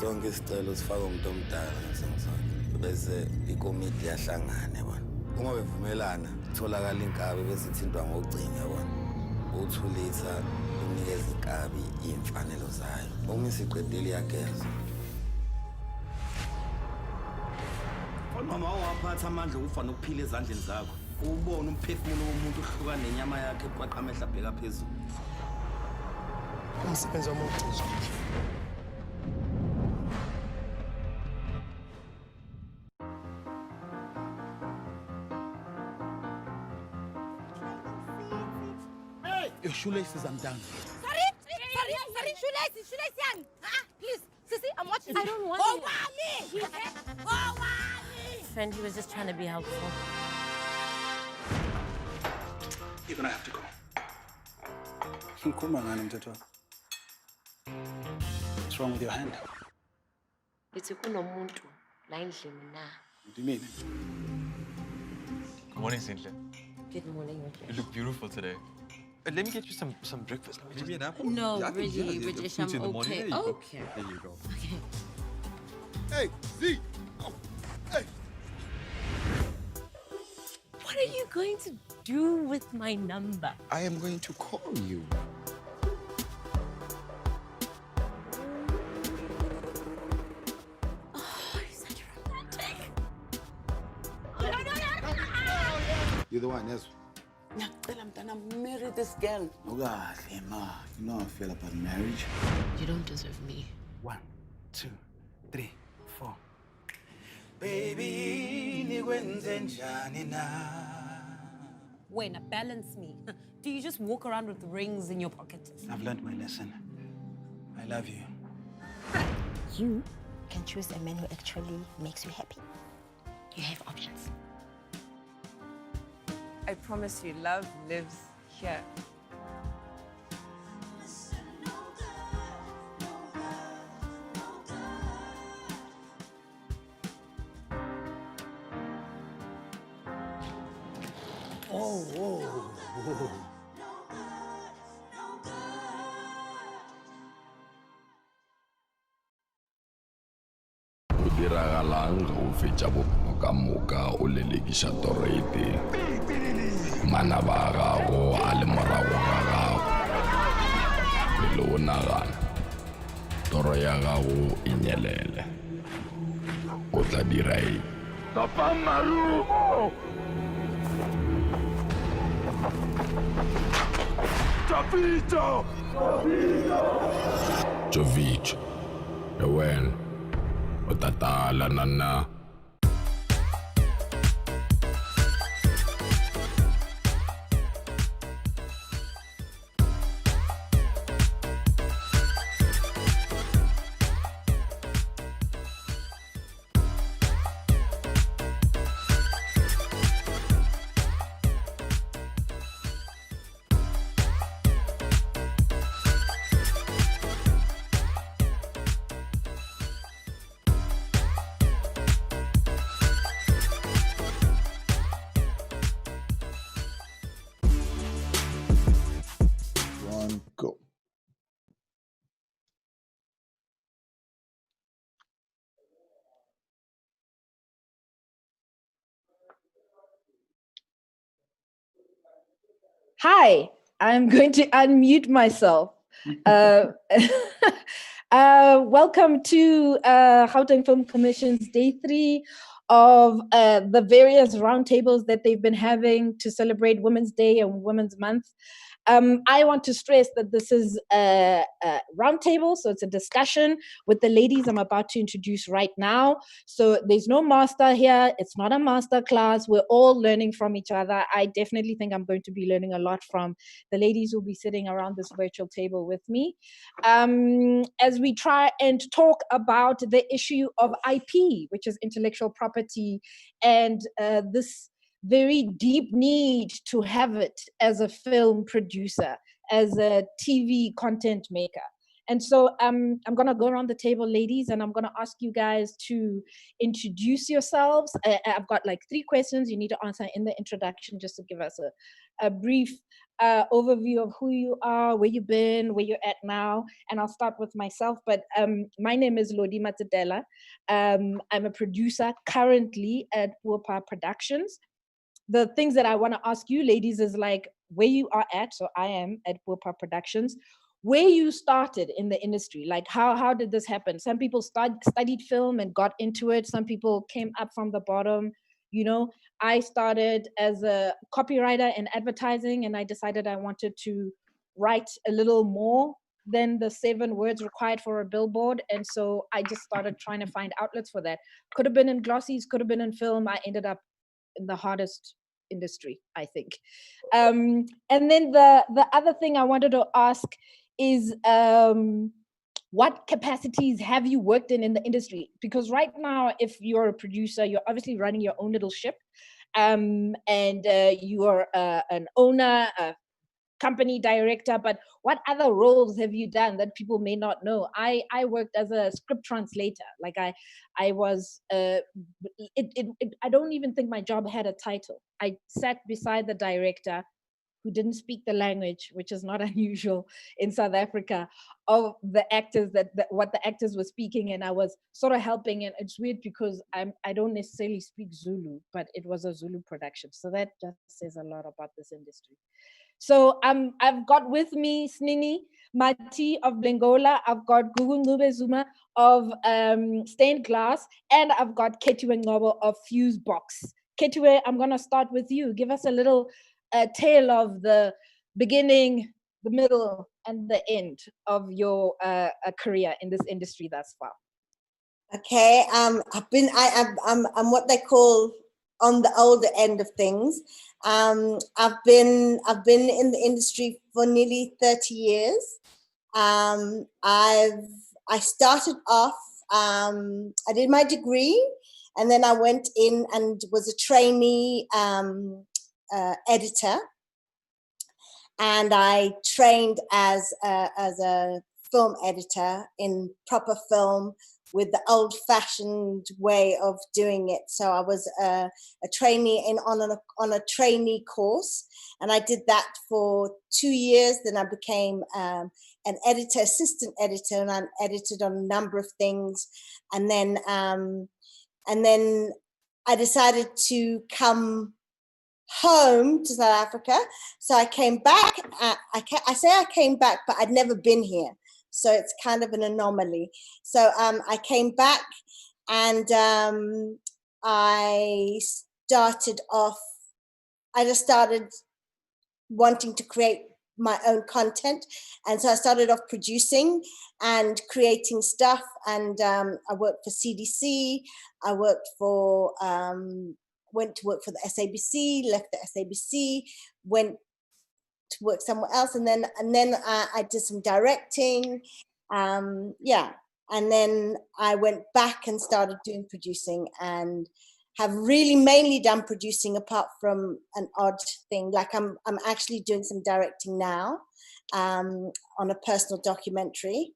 sonke isicelo sifaka umuntu omdala ngesonke bese ikomiti yahlangana yabona uma bevumelana kutholakala inkabi bese ithintwa ngocingo yabona uthulisa unikeza inkabi imfanelo zayo uma isiqedile iyageza noma ungaphatha amandla ukufa nokuphila ezandleni zakho ubone umphefumulo womuntu uhlukana nenyama yakhe kwaqamehla abheka phezulu umsebenzi wami uqozo your shoelaces are done. Sorry, shoelaces young. Please, Sissy, I'm watching. I don't want Friend, he was just trying to be helpful. You're gonna have to go. What's wrong with your hand? It's a kunomuntu la endlini na. What do you mean? Good morning, Cynthia. Good morning. You look beautiful today. Let me get you some breakfast. Maybe an apple? No, Yeah, really, Rajesh, I'm okay. There you go. Okay. There you go. Okay. Hey, Z! Oh, hey! What are you going to do with my number? I am going to call you. Oh, you're such a romantic. You're the one, yes? I'm marry this girl. Okay, ma. You know how I feel about marriage. You don't deserve me. 1, 2, 3, 4. Baby, nikwenze njani na? Wait, balance me. Do you just walk around with rings in your pocket? I've learned my lesson. I love you. You can choose a man who actually makes you happy. You have options. I promise you, love lives here. diragalang ga o fetša bophelo ka moka o lelekisa torete manaba a gago a le morago ga gago pele o nagana toro ya gago e nyelele o tla dira eng tapa marumo Jovic Ewen Otatala nana go. Hi, I'm going to unmute myself. Welcome to Gauteng Film Commission's Day 3 of the various roundtables that they've been having to celebrate Women's Day and Women's Month. I want to stress that this is a roundtable, so it's a discussion with the ladies I'm about to introduce right now. So there's no master here. It's not a master class. We're all learning from each other. I definitely think I'm going to be learning a lot from the ladies who'll be sitting around this virtual table with me. As we try and talk about the issue of IP, which is intellectual property, and this very deep need to have it as a film producer, as a TV content maker. And so I'm going to go around the table, ladies, and I'm going to ask you guys to introduce yourselves. I've got like 3 questions you need to answer in the introduction just to give us a brief overview of who you are, where you've been, where you're at now. And I'll start with myself. But my name is Lodi Matadela. I'm a producer currently at Puapa Productions. The things that I want to ask you ladies is like where you are at. So I am at Puapa Productions. Where you started in the industry, like how did this happen? Some people studied film and got into it. Some people came up from the bottom. You know, I started as a copywriter in advertising, and I decided I wanted to write a little more than the 7 words required for a billboard. And so I just started trying to find outlets for that. Could have been in glossies, could have been in film. I ended up in the hardest industry, I think. And then the other thing I wanted to ask is what capacities have you worked in the industry? Because right now, if you're a producer, you're obviously running your own little ship, and you are an owner, a company director, but what other roles have you done that people may not know? I worked as a script translator. Like I was I don't even think my job had a title. I sat beside the director who didn't speak the language, which is not unusual in South Africa, of the actors that what the actors were speaking, and I was sort of helping. And it's weird because I don't necessarily speak Zulu, but it was a Zulu production, so that just says a lot about this industry. So I've got with me Snini Mati of Blengola, I've got Gugu Ngube Zuma of Stained Glass, and I've got Ketue Ngobo of Fuse Box. Ketue, I'm gonna start with you. Give us a little tale of the beginning, the middle, and the end of your career in this industry thus far. Okay, I'm what they call on the older end of things. I've been in the industry for nearly 30 years. I started off, I did my degree, and then I went in and was a trainee editor, and I trained as a film editor in proper film with the old-fashioned way of doing it. So I was a trainee on a trainee course, and I did that for 2 years. Then I became an editor, assistant editor, and I edited on a number of things. And then I decided to come home to South Africa. So I came back. I say I came back, but I'd never been here. So it's kind of an anomaly. So I came back, and I just started wanting to create my own content. And so I started off producing and creating stuff. And I worked for CDC. I worked for, went to work for the SABC, left the SABC, went to work somewhere else, and then I did some directing, and then I went back and started doing producing, and have really mainly done producing apart from an odd thing. Like I'm actually doing some directing now on a personal documentary,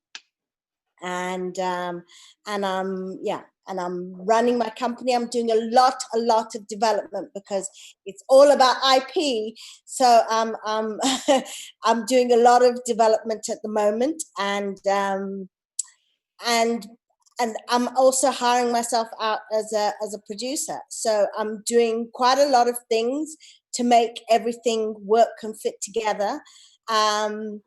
and I'm running my company. I'm doing a lot of development because it's all about IP. So I'm doing a lot of development at the moment, and I'm also hiring myself out as a producer. So I'm doing quite a lot of things to make everything work and fit together. And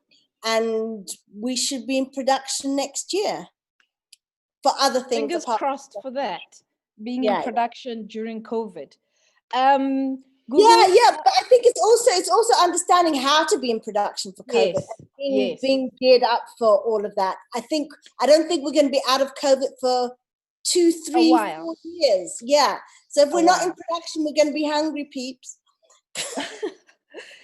we should be in production next year for other things. Fingers crossed for that, being in production during COVID. Google? But I think it's also understanding how to be in production for COVID. Yes. Being geared up for all of that. I don't think we're going to be out of COVID for 2, 3, 4 years. Yeah. So if we're not in production, we're going to be hungry, peeps.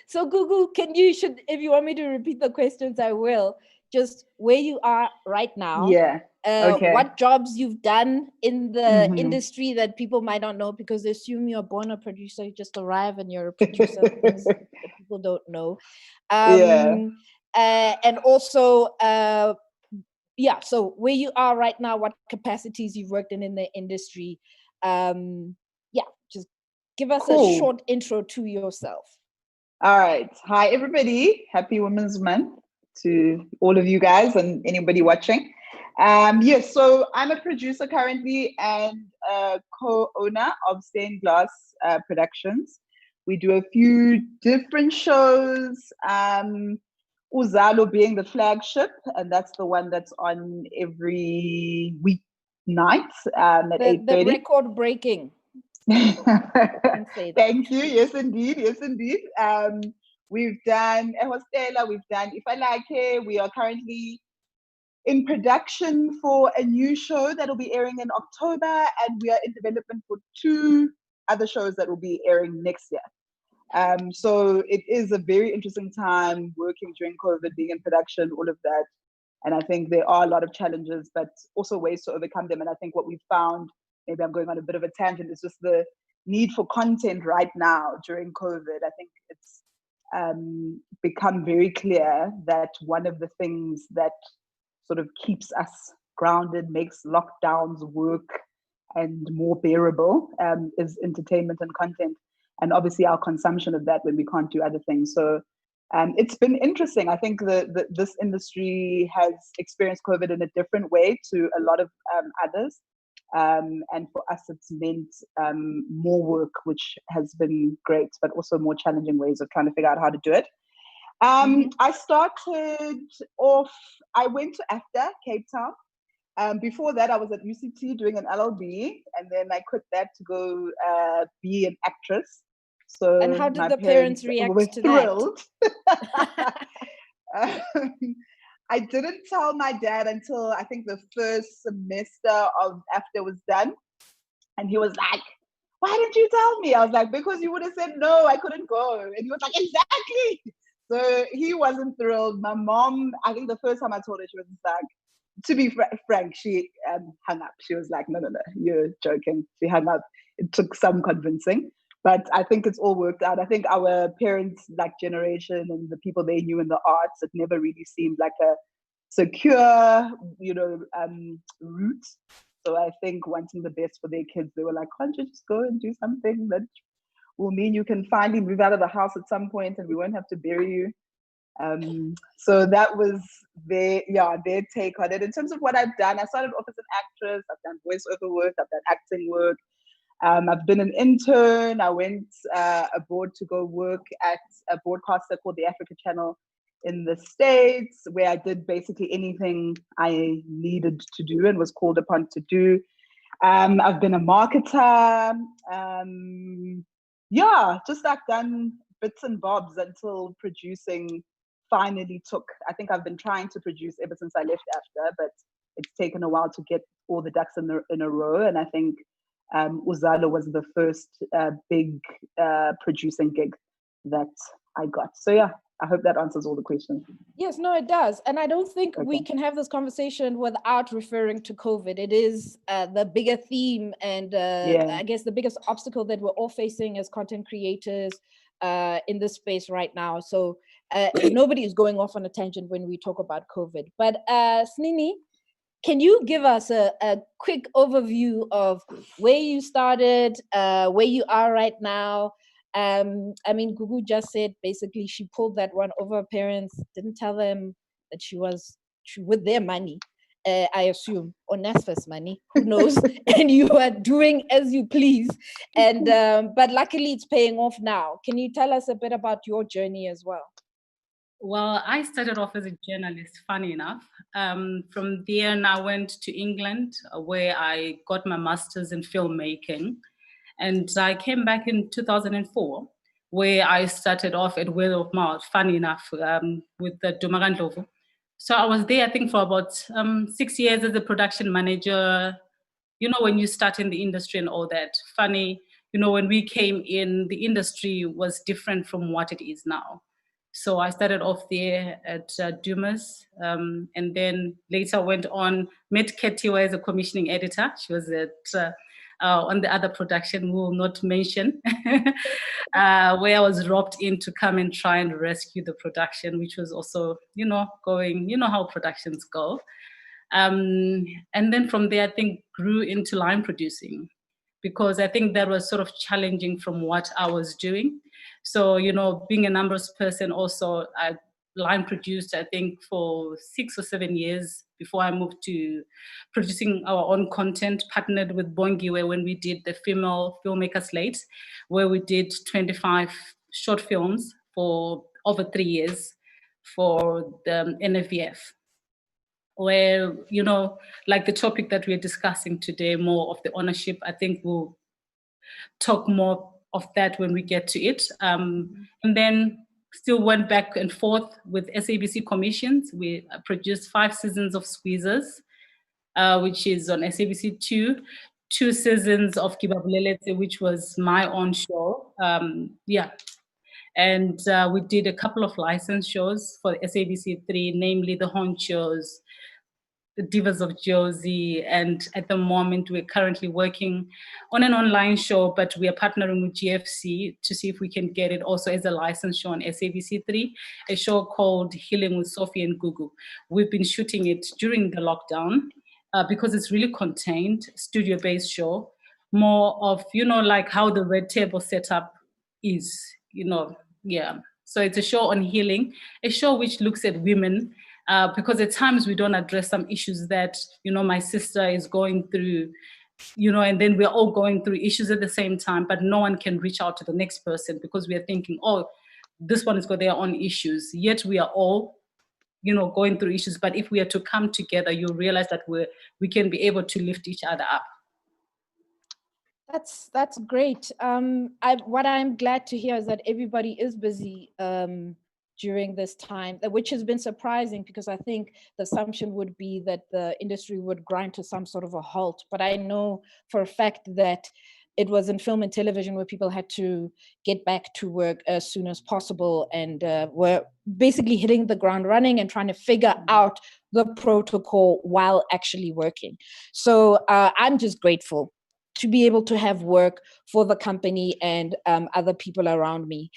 So Google, if you want me to repeat the questions, I will. Just where you are right now. Yeah. Okay. What jobs you've done in the industry that people might not know, because they assume you're born a producer, you just arrive and you're a producer. Things that people don't know. And also, so where you are right now, what capacities you've worked in the industry. Just give us a short intro to yourself. All right. Hi, everybody. Happy Women's Month to all of you guys and anybody watching. Yes, so I'm a producer currently and a co-owner of Stained Glass Productions. We do a few different shows. Uzalo being the flagship, and that's the one that's on every weeknight at 8:30. The record breaking. Thank you. Yes, indeed. Yes, indeed. We've done Ehostela, we've done If I Like It. We are currently in production for a new show that will be airing in October, and we are in development for 2 other shows that will be airing next year. So it is a very interesting time working during COVID, being in production, all of that. And I think there are a lot of challenges, but also ways to overcome them. And I think what we've found, maybe I'm going on a bit of a tangent, is just the need for content right now during COVID. I think it's become very clear that one of the things that sort of keeps us grounded, makes lockdowns work and more bearable, is entertainment and content. And obviously our consumption of that when we can't do other things. So it's been interesting. I think this industry has experienced COVID in a different way to a lot of others. And for us, it's meant more work, which has been great, but also more challenging ways of trying to figure out how to do it. I started off, I went to AFTA, Cape Town. Before that, I was at UCT doing an LLB, and then I quit that to go be an actress. So and how did the parents react to thrilled. I didn't tell my dad until I think the first semester of AFTA was done. And he was like, why didn't you tell me? I was like, because you would have said no, I couldn't go. And he was like, exactly. So he wasn't thrilled. My mom, I think the first time I told her, she was like, to be frank, she hung up. She was like, no, you're joking. She hung up. It took some convincing. But I think it's all worked out. I think our parents' generation and the people they knew in the arts, it never really seemed like a secure, route. So I think wanting the best for their kids, they were like, can't you just go and do something that will mean you can finally move out of the house at some point and we won't have to bury you? So that was their take on it. In terms of what I've done, I started off as an actress. I've done voiceover work. I've done acting work. I've been an intern. I went abroad to go work at a broadcaster called the Africa Channel in the States, where I did basically anything I needed to do and was called upon to do. I've been a marketer. Just I've done bits and bobs until producing finally took. I think I've been trying to produce ever since I left AFTA, but it's taken a while to get all the ducks in a row. And I think Uzalo was the first big producing gig that I got. So yeah, I hope that answers all the questions. Yes, no, it does. And I don't think we can have this conversation without referring to COVID. It is the bigger theme and I guess the biggest obstacle that we're all facing as content creators in this space right now. So nobody is going off on a tangent when we talk about COVID. But Snini, can you give us a quick overview of where you started, where you are right now? I mean, Gugu just said basically she pulled that one over her parents, didn't tell them that she with their money, I assume, or NSFAS money, who knows? And you are doing as you please. And but luckily it's paying off now. Can you tell us a bit about your journey as well? Well, I started off as a journalist, funny enough. From there, I went to England, where I got my master's in filmmaking. And I came back in 2004, where I started off at word of mouth, funny enough, with the Dumagandlovu. So I was there, I think, for about 6 years as a production manager. You know, when you start in the industry and all that, funny, when we came in, the industry was different from what it is now. So I started off there at Dumas, and then later went on, met Ketiwa as a commissioning editor. She was at on the other production we will not mention, where I was roped in to come and try and rescue the production, which was also, going, how productions go. And then from there, I think, grew into line producing. because I think that was sort of challenging from what I was doing. So, you know, being a numbers person also, I line produced, I think, for 6 or 7 years before I moved to producing our own content, partnered with Bongiwe when we did the female filmmaker slate, where we did 25 short films for over 3 years for the NFVF. Where, you know, like the topic that we're discussing today, more of the ownership, I think we'll talk more of that when we get to it. And then still went back and forth with SABC commissions. We produced 5 seasons of Squeezers, which is on SABC 2, 2 seasons of Kibabulelete, which was my own show. And we did a couple of licensed shows for SABC 3, namely The Honchos, The Divas of Josie, and at the moment we're currently working on an online show, but we are partnering with GFC to see if we can get it also as a licensed show on SABC 3, a show called Healing with Sophie and Gugu. We've been shooting it during the lockdown because it's really contained, studio-based show, more of, you know, like how the Red Table setup is, you know, yeah. So it's a show on healing, a show which looks at women, because at times we don't address some issues that, you know, my sister is going through, you know, and then we're all going through issues at the same time, but no one can reach out to the next person because we are thinking, oh, this one has got their own issues. Yet we are all, you know, going through issues. But if we are to come together, you'll realize that we can be able to lift each other up. That's great. What I'm glad to hear is that everybody is busy during this time, which has been surprising because I think the assumption would be that the industry would grind to some sort of a halt. But I know for a fact that it was in film and television where people had to get back to work as soon as possible and were basically hitting the ground running and trying to figure out the protocol while actually working. So I'm just grateful to be able to have work for the company and other people around me.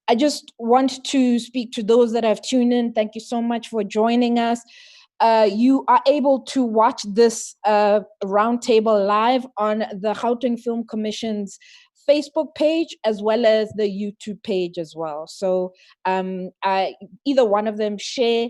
I just want to speak to those that have tuned in. Thank you so much for joining us. You are able to watch this roundtable live on the Gauteng Film Commission's Facebook page as well as the YouTube page as well. So either one of them, share,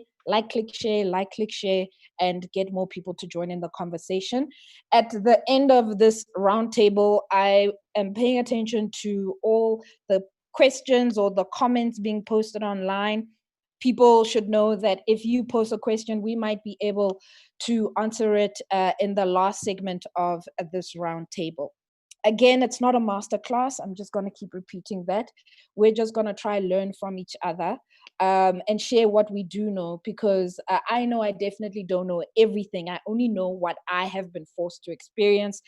click, share, and get more people to join in the conversation. At the end of this roundtable, I am paying attention to all the questions or the comments being posted online. People should know that if you post a question, we might be able to answer it in the last segment of this roundtable. Again, it's not a masterclass. I'm just going to keep repeating that. We're just going to try and learn from each other and share what we do know, because I know I definitely don't know everything. I only know what I have been forced to experience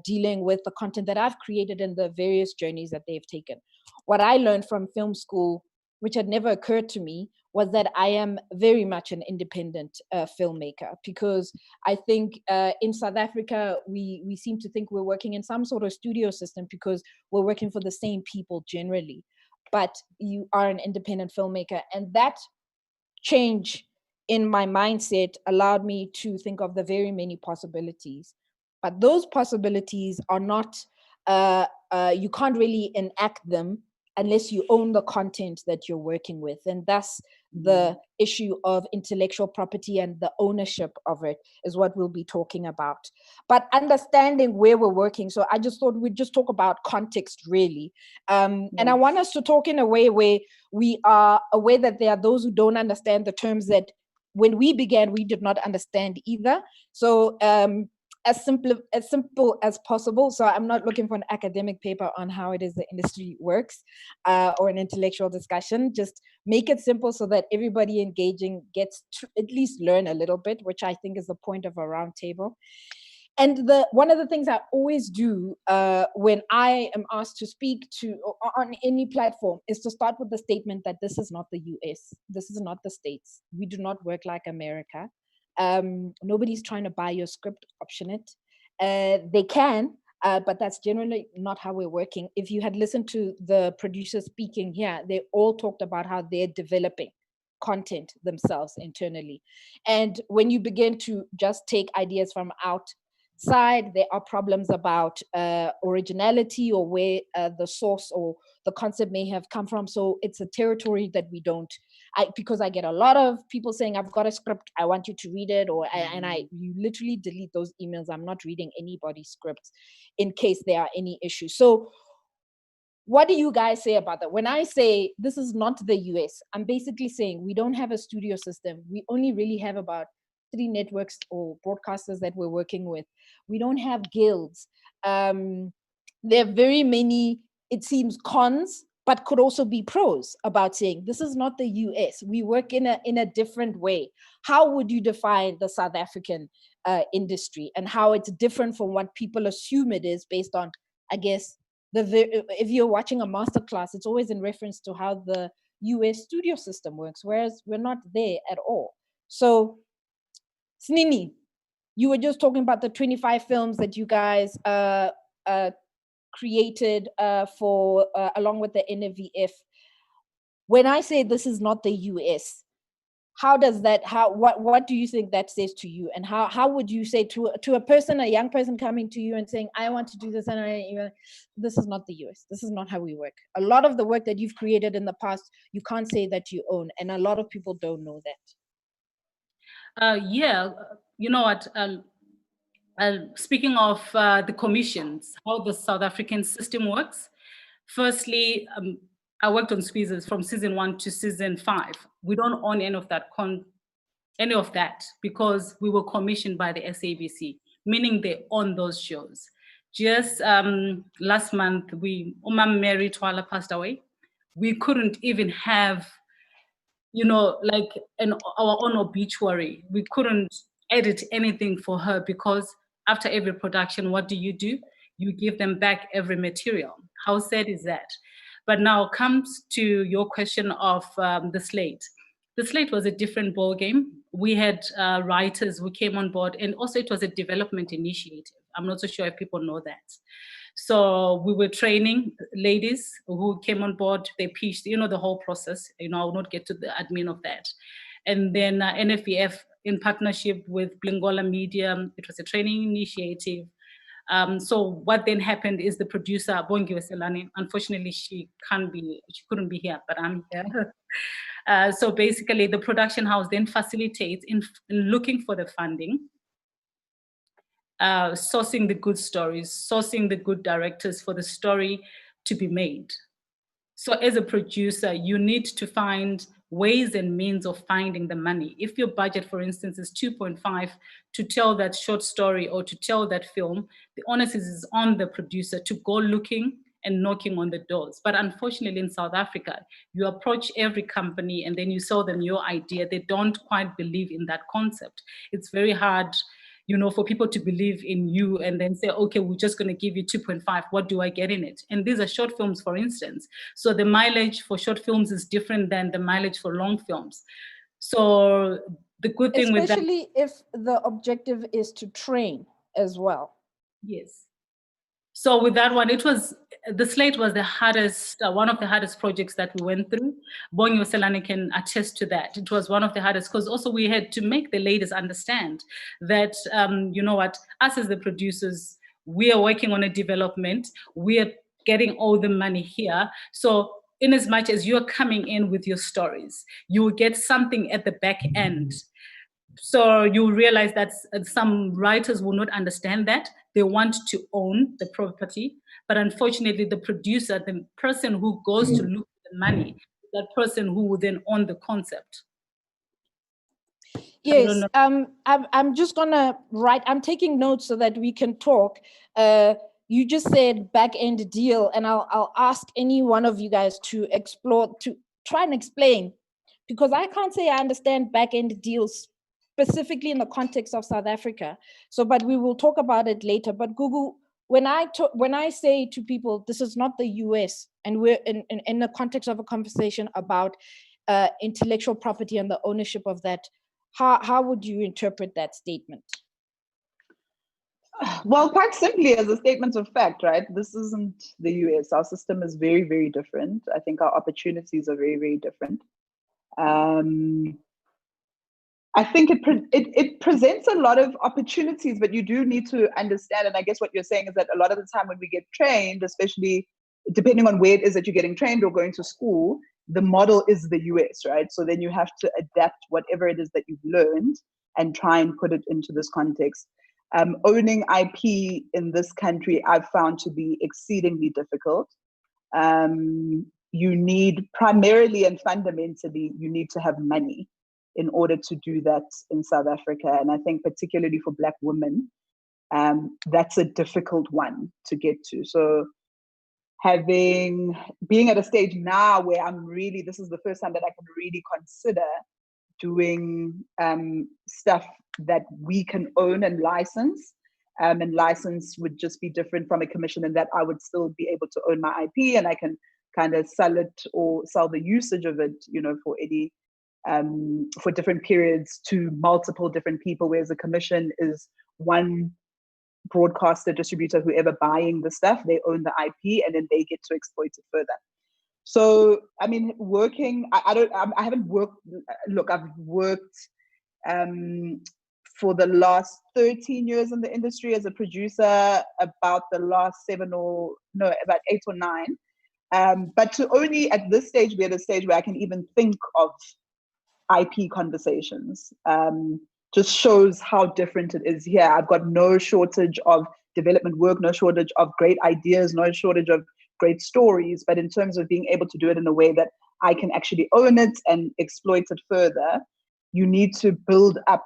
dealing with the content that I've created and the various journeys that they've taken. What I learned from film school, which had never occurred to me, was that I am very much an independent filmmaker, because I think in South Africa, we seem to think we're working in some sort of studio system because we're working for the same people generally, but you are an independent filmmaker. And that change in my mindset allowed me to think of the very many possibilities. But those possibilities are not, you can't really enact them unless you own the content that you're working with. And thus the issue of intellectual property and the ownership of it is what we'll be talking about. But understanding where we're working. So I just thought we'd just talk about context, really. And I want us to talk in a way where we are aware that there are those who don't understand the terms that when we began, we did not understand either. So as simple as possible. So I'm not looking for an academic paper on how it is the industry works or an intellectual discussion. Just make it simple so that everybody engaging gets to at least learn a little bit, which I think is the point of a roundtable. And one of the things I always do when I am asked to speak to on any platform is to start with the statement that this is not the US, this is not the States. We do not work like America. Nobody's trying to buy your script, option it. They can, but that's generally not how we're working. If you had listened to the producers speaking here, they all talked about how they're developing content themselves internally. And when you begin to just take ideas from side. There are problems about originality or where the source or the concept may have come from. So it's a territory that we don't. Because I get a lot of people saying, I've got a script, I want you to read it, you literally delete those emails. I'm not reading anybody's scripts in case there are any issues. So what do you guys say about that? When I say this is not the US, I'm basically saying we don't have a studio system. We only really have about 3 networks or broadcasters that we're working with. We don't have guilds. There are very many, it seems, cons, but could also be pros about saying this is not the US. We work in a different way. How would you define the South African industry and how it's different from what people assume it is based on, I guess, if you're watching a masterclass, it's always in reference to how the US studio system works, whereas we're not there at all. So, Snini, you were just talking about the 25 films that you guys created for along with the NVF. When I say this is not the US, what do you think that says to you? And how would you say to a person, a young person coming to you and saying, I want to do this, and this is not the US, this is not how we work. A lot of the work that you've created in the past, you can't say that you own, and a lot of people don't know that. Yeah, you know what, speaking of the commissions, how the South African system works, firstly, I worked on squeezes from season 1 to season 5. We don't own any of that because we were commissioned by the SABC, meaning they own those shows. Just last month, Mary Twala passed away. We couldn't even have, like our own obituary. We couldn't edit anything for her because after every production, what do? You give them back every material. How sad is that? But now comes to your question of the slate. The slate was a different ball game. We had writers who came on board, and also it was a development initiative. I'm not so sure if people know that. So we were training ladies who came on board. They pitched, the whole process. I will not get to the admin of that. And then NFEF, in partnership with Blingola Media, it was a training initiative. So what then happened is the producer, Bongiwe Selani, unfortunately she couldn't be here, but I'm here. So basically the production house then facilitates in looking for the funding, sourcing the good stories, sourcing the good directors for the story to be made. So as a producer, you need to find ways and means of finding the money. If your budget, for instance, is 2.5 to tell that short story or to tell that film, the onus is on the producer to go looking and knocking on the doors. But unfortunately in South Africa, you approach every company and then you sell them your idea. They don't quite believe in that concept. It's very hard, for people to believe in you and then say, okay, we're just going to give you 2.5. What do I get in it? And these are short films, for instance. So the mileage for short films is different than the mileage for long films. So the good thing with that, especially if the objective is to train as well. Yes. So with that one, the slate was the hardest, one of the hardest projects that we went through. Bongiwe Selani can attest to that. It was one of the hardest because also we had to make the ladies understand that, us as the producers, we are working on a development. We are getting all the money here. So in as much as you're coming in with your stories, you will get something at the back end. So you realize that some writers will not understand that. They want to own the property, but unfortunately the producer, the person who goes to look for the money, that person who will then own the concept. Yes, I'm just gonna write, I'm taking notes so that we can talk. You just said back-end deal, and I'll ask any one of you guys to explore, to try and explain, because I can't say I understand back-end deals specifically in the context of South Africa. So, but we will talk about it later. But Gugu, when I say to people, this is not the US, and we're in the context of a conversation about intellectual property and the ownership of that, how would you interpret that statement? Well, quite simply as a statement of fact, right? This isn't the US. Our system is very, very different. I think our opportunities are very, very different. I think it presents a lot of opportunities, but you do need to understand. And I guess what you're saying is that a lot of the time when we get trained, especially depending on where it is that you're getting trained or going to school, the model is the US, right? So then you have to adapt whatever it is that you've learned and try and put it into this context. Owning IP in this country, I've found to be exceedingly difficult. You need primarily and fundamentally, you need to have money in order to do that in South Africa. And I think particularly for Black women, that's a difficult one to get to. So being at a stage now where this is the first time that I can really consider doing stuff that we can own and license. And license would just be different from a commission in that I would still be able to own my IP and I can kind of sell it or sell the usage of it, for any for different periods to multiple different people, whereas a commission is one broadcaster, distributor, whoever buying the stuff, they own the IP and then they get to exploit it further. So, I mean, I haven't worked, look, I've worked for the last 13 years in the industry as a producer, about the last about 8 or 9. But to only at this stage be at a stage where I can even think of IP conversations just shows how different it is here. I've got no shortage of development work, no shortage of great ideas, no shortage of great stories, but in terms of being able to do it in a way that I can actually own it and exploit it further, you need to build up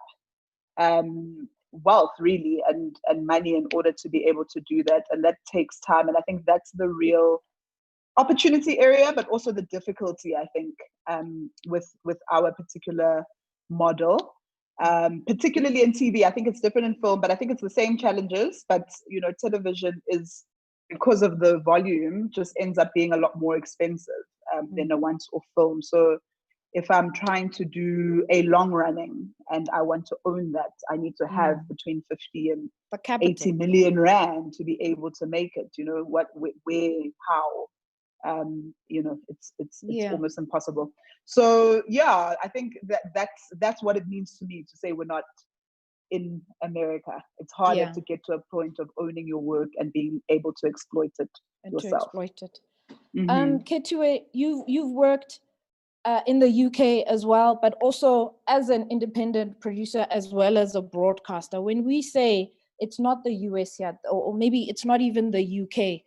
wealth really and money in order to be able to do that, and that takes time. And I think that's the real opportunity area, but also the difficulty, I think, with our particular model, particularly in TV. I think it's different in film, but I think it's the same challenges. But television is, because of the volume, just ends up being a lot more expensive than a once-off film. So if I'm trying to do a long running and I want to own that, I need to have between 50 and 80 million rand to be able to make it. Where, how. It's almost impossible. So yeah, I think that's what it means to me to say we're not in America. It's harder to get to a point of owning your work and being able to exploit it yourself. Ketue, you've worked in the UK as well, but also as an independent producer as well as a broadcaster. When we say it's not the US yet, or maybe it's not even the UK,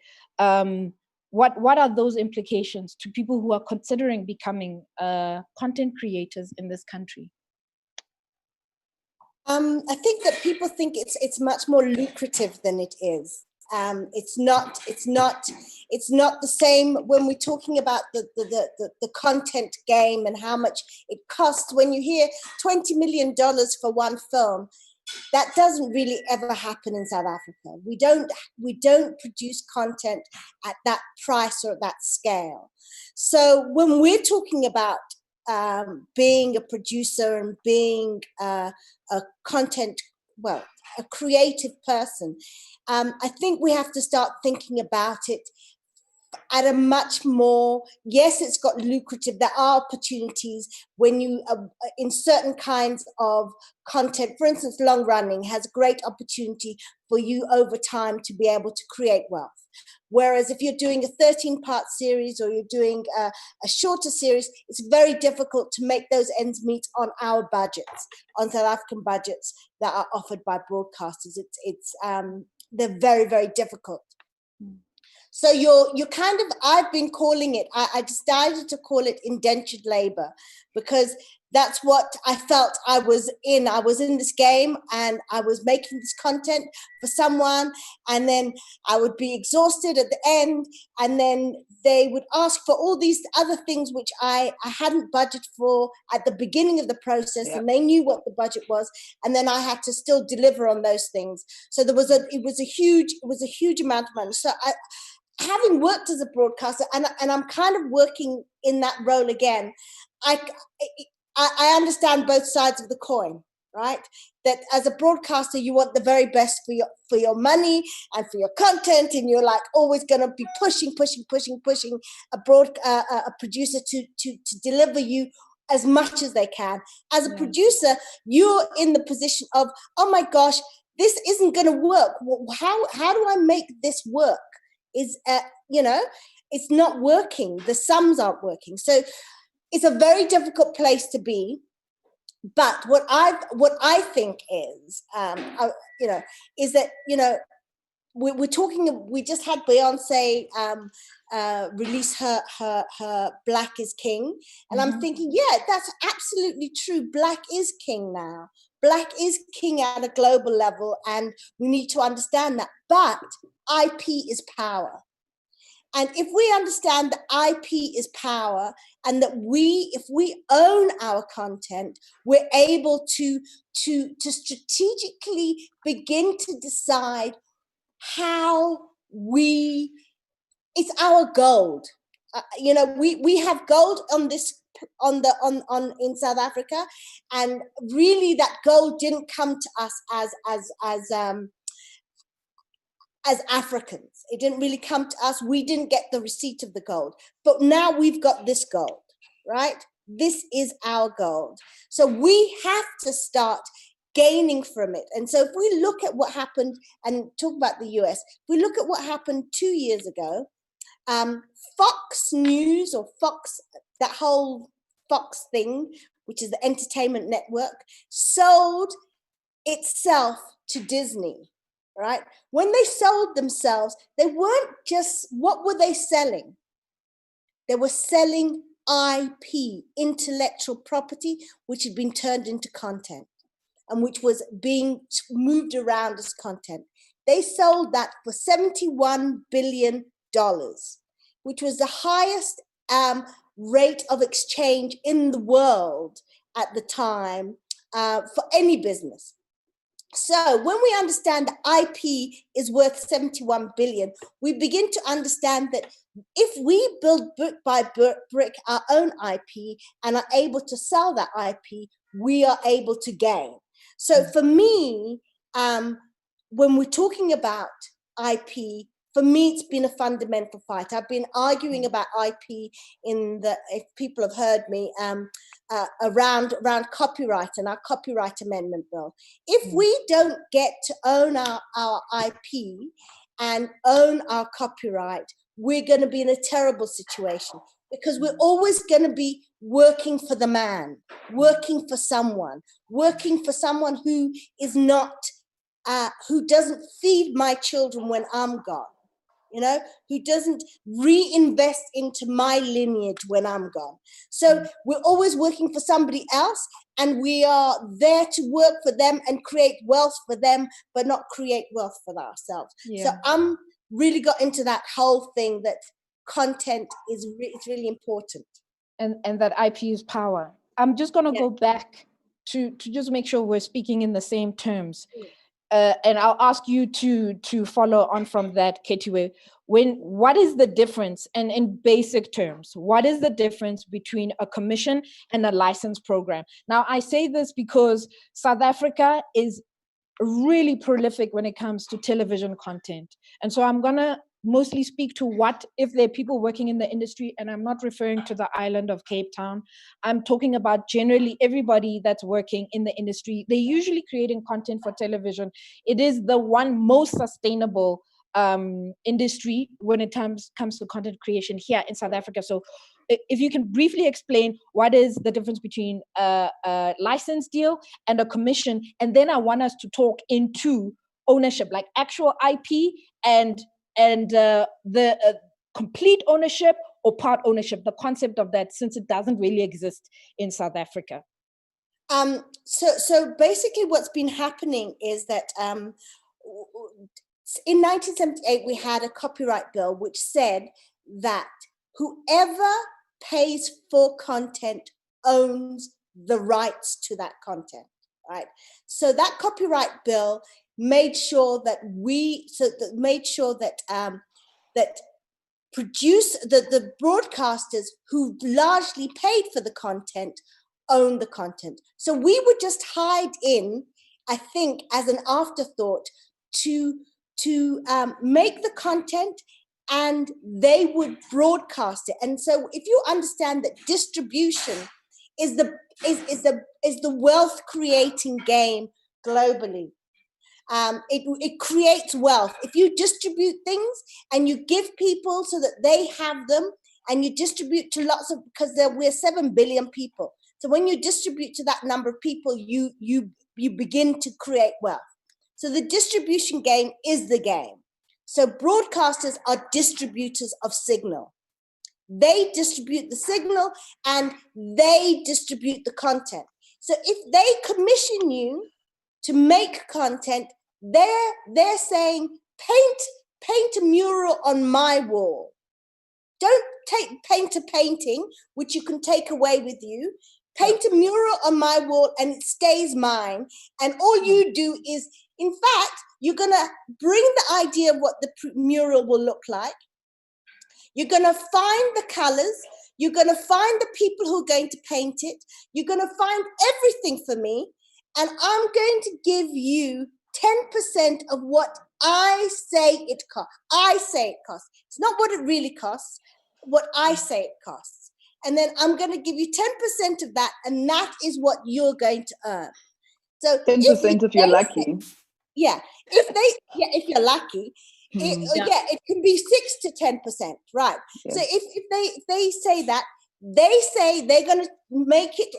what are those implications to people who are considering becoming content creators in this country? I think that people think it's much more lucrative than it is. It's not the same when we're talking about the content game and how much it costs. When you hear $20 million for one film, that doesn't really ever happen in South Africa. We don't produce content at that price or at that scale. So when we're talking about being a producer and being a content, a creative person, I think we have to start thinking about it at a much more, yes, it's got lucrative, there are opportunities when you, in certain kinds of content, for instance, long running has great opportunity for you over time to be able to create wealth. Whereas if you're doing a 13-part series or you're doing a shorter series, it's very difficult to make those ends meet on our budgets, on South African budgets that are offered by broadcasters. They're very, very difficult. So you're kind of, I've been calling it, I decided to call it indentured labor, because that's what I felt I was in. I was in this game and I was making this content for someone, and then I would be exhausted at the end, and then they would ask for all these other things which I hadn't budgeted for at the beginning of the process, and they knew what the budget was, and then I had to still deliver on those things. So it was a huge amount of money. So having worked as a broadcaster, and I'm kind of working in that role again, I understand both sides of the coin, right? That as a broadcaster, you want the very best for your money and for your content, and you're like always going to be pushing a producer to deliver you as much as they can. As a producer, you're in the position of, oh my gosh, this isn't going to work. How do I make this work? It's not working. The sums aren't working. So it's a very difficult place to be. But what I think is, is that, we're talking. We just had Beyonce release her Black is King, and I'm thinking, yeah, that's absolutely true. Black is king now. Black is king at a global level, and we need to understand that. But IP is power. And if we understand that IP is power, and that if we own our content, we're able to strategically begin to decide how it's our gold. We have gold on this in South Africa, and really that gold didn't come to us as Africans. It didn't really come to us. We didn't get the receipt of the gold. But now we've got this gold, right? This is our gold. So we have to start gaining from it. And so if we look at what happened and talk about the US, if we look at what happened 2 years ago, Fox News or Fox, that whole Fox thing, which is the entertainment network, sold itself to Disney. Right? When they sold themselves, they weren't just, what were they selling? They were selling IP, intellectual property, which had been turned into content and which was being moved around as content. They sold that for $71 billion, which was the highest rate of exchange in the world at the time for any business. So when we understand that IP is worth 71 billion, we begin to understand that if we build brick by brick our own IP and are able to sell that IP, we are able to gain. So for me, when we're talking about IP, for me, it's been a fundamental fight. I've been arguing about IP if people have heard me, around copyright and our copyright amendment bill. If we don't get to own our IP and own our copyright, we're going to be in a terrible situation, because we're always going to be working for the man, working for someone who is not, who doesn't feed my children when I'm gone. Who doesn't reinvest into my lineage when I'm gone. So we're always working for somebody else, and we are there to work for them and create wealth for them, but not create wealth for ourselves. Yeah. So I'm really got into that whole thing that content is it's really important. And that IP is power. I'm just going to go back to just make sure we're speaking in the same terms. And I'll ask you to follow on from that, Ketiwe. What is the difference, and in basic terms, what is the difference between a commission and a license program? Now, I say this because South Africa is really prolific when it comes to television content. And so I'm going to mostly speak to what, if there are people working in the industry, and I'm not referring to the island of Cape Town, I'm talking about generally everybody that's working in the industry. They're usually creating content for television. It is the one most sustainable industry when it comes to content creation here in South Africa. So if you can briefly explain what is the difference between a license deal and a commission, and then I want us to talk into ownership, like actual IP and the complete ownership or part ownership, the concept of that, since it doesn't really exist in South Africa. So basically what's been happening is that in 1978, we had a copyright bill which said that whoever pays for content owns the rights to that content, right? So that copyright bill made sure that that the broadcasters who largely paid for the content own the content. So we would just hide in, I think, as an afterthought to make the content, and they would broadcast it. And so if you understand that distribution is the wealth creating game globally. It creates wealth. If you distribute things and you give people so that they have them, and you distribute to lots of, because we're 7 billion people. So when you distribute to that number of people, you begin to create wealth. So the distribution game is the game. So broadcasters are distributors of signal. They distribute the signal and they distribute the content. So if they commission you to make content, they're saying, paint a mural on my wall. Don't paint a painting, which you can take away with you. Paint a mural on my wall and it stays mine. And all you do is, in fact, you're going to bring the idea of what the mural will look like. You're going to find the colors. You're going to find the people who are going to paint it. You're going to find everything for me. And I'm going to give you 10% of what I say it costs. I say it costs. It's not what it really costs, what I say it costs. And then I'm going to give you 10% of that, and that is what you're going to earn. So 10% if you're lucky. If you're lucky, it can be 6 to 10%, right? Yeah. So if they say that, they say they're going to make it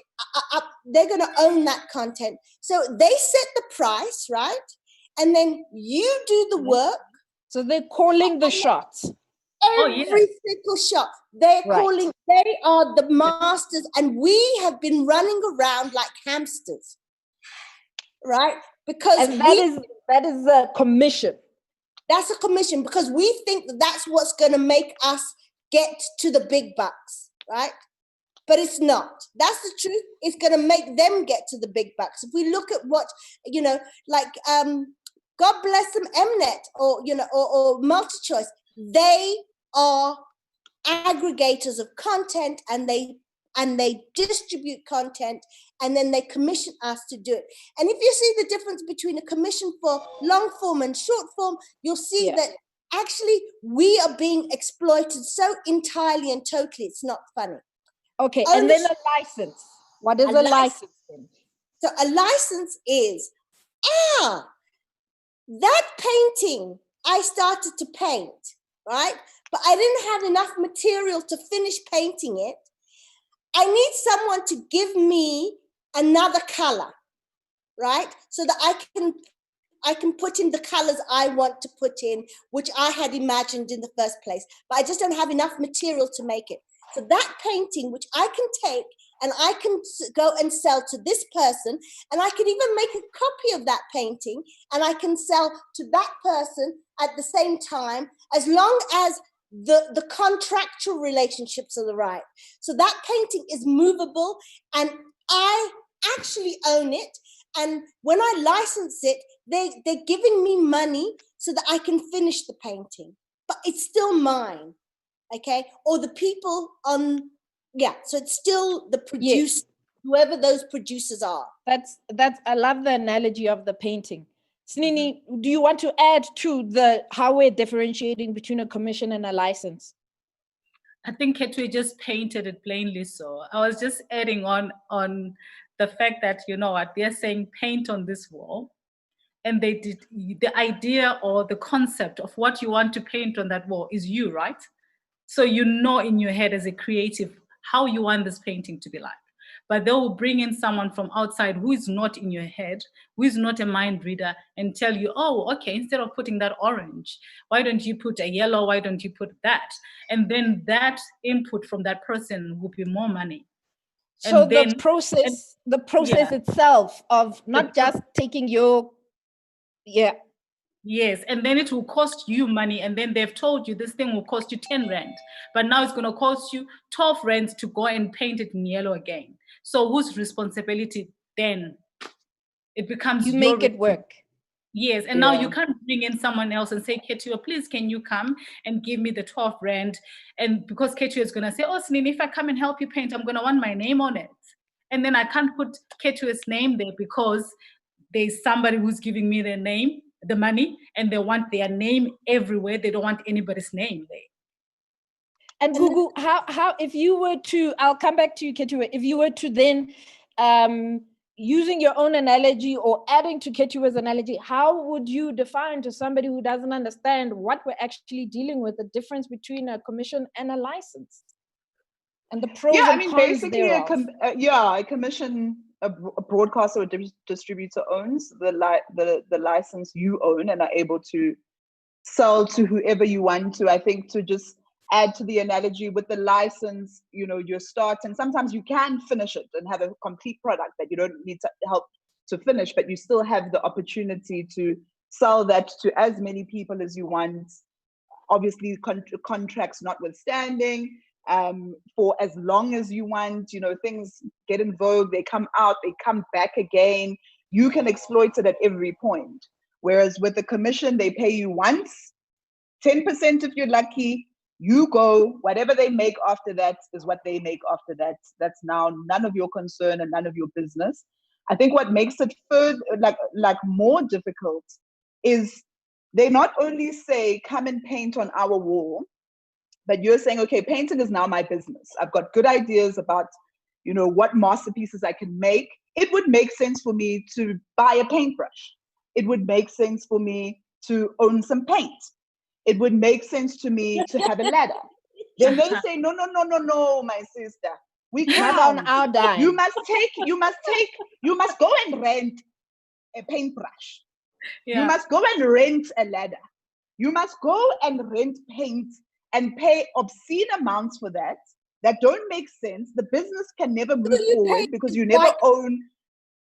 up, they're going to own that content. So they set the price, right? And then you do the work. So they're calling the shots. Every single shot. They're calling, they are the masters, and we have been running around like hamsters, right? Because that is a commission. That's a commission, because we think that that's what's going to make us get to the big bucks, right? But it's not. That's the truth. It's going to make them get to the big bucks. If we look at what, like, God bless them, Mnet or MultiChoice, they are aggregators of content, and they distribute content, and then they commission us to do it. And if you see the difference between a commission for long form and short form, you'll see that actually we are being exploited so entirely and totally, it's not funny. Okay, and then a license. What is a license? So a license is, that painting I started to paint, right? But I didn't have enough material to finish painting it. I need someone to give me another color, right? So that I can put in the colors I want to put in, which I had imagined in the first place, but I just don't have enough material to make it. So that painting, which I can take and I can go and sell to this person, and I can even make a copy of that painting and I can sell to that person at the same time, as long as the contractual relationships are the right. So that painting is movable and I actually own it. And when I license it, they're giving me money so that I can finish the painting, but it's still mine. Okay, or the people on, so it's still the producer, whoever those producers are. That's I love the analogy of the painting. Snini, do you want to add to how we're differentiating between a commission and a license? I think Ketwe just painted it plainly so. I was just adding on the fact that, they're saying paint on this wall, and they did the idea or the concept of what you want to paint on that wall is you, right? So in your head as a creative how you want this painting to be like. But they will bring in someone from outside who is not in your head, who is not a mind reader, and tell you, oh, okay, instead of putting that orange, why don't you put a yellow? Why don't you put that? And then that input from that person will be more money. So the process itself of not just taking your, Yes, and then it will cost you money, and then they've told you this thing will cost you 10 rand, but now it's going to cost you 12 rands to go and paint it in yellow again. So whose responsibility then? It becomes you make it work. Yes, and now you can't bring in someone else and say, Ketua, please, can you come and give me the 12 rand? And because Ketua is going to say, oh, Snini, if I come and help you paint, I'm going to want my name on it. And then I can't put Ketua's name there because there's somebody who's giving me their name, the money, and they want their name everywhere. They don't want anybody's name there. And Gugu, how if you were to, I'll come back to you, Ketua, if you were to then, using your own analogy or adding to Ketua's analogy, how would you define to somebody who doesn't understand what we're actually dealing with, the difference between a commission and a license? And the pros and cons basically thereof. a commission, a broadcaster or distributor owns the license you own and are able to sell to whoever you want to. I think to just add to the analogy with the license, you're starting, sometimes you can finish it and have a complete product that you don't need to help to finish, but you still have the opportunity to sell that to as many people as you want, obviously contracts notwithstanding, for as long as you want. Things get in vogue, they come out, they come back again. You can exploit it at every point. Whereas with the commission, they pay you once, 10% if you're lucky, you go, whatever they make after that is what they make after that. That's now none of your concern and none of your business. I think what makes it further, like more difficult is they not only say, come and paint on our wall, but you're saying, okay, painting is now my business. I've got good ideas about, what masterpieces I can make. It would make sense for me to buy a paintbrush. It would make sense for me to own some paint. It would make sense to me to have a ladder. Then they say, no, my sister. We can't. Not on our dime. You must go and rent a paintbrush. Yeah. You must go and rent a ladder. You must go and rent paint and pay obscene amounts for that don't make sense. The business can never move forward because you never own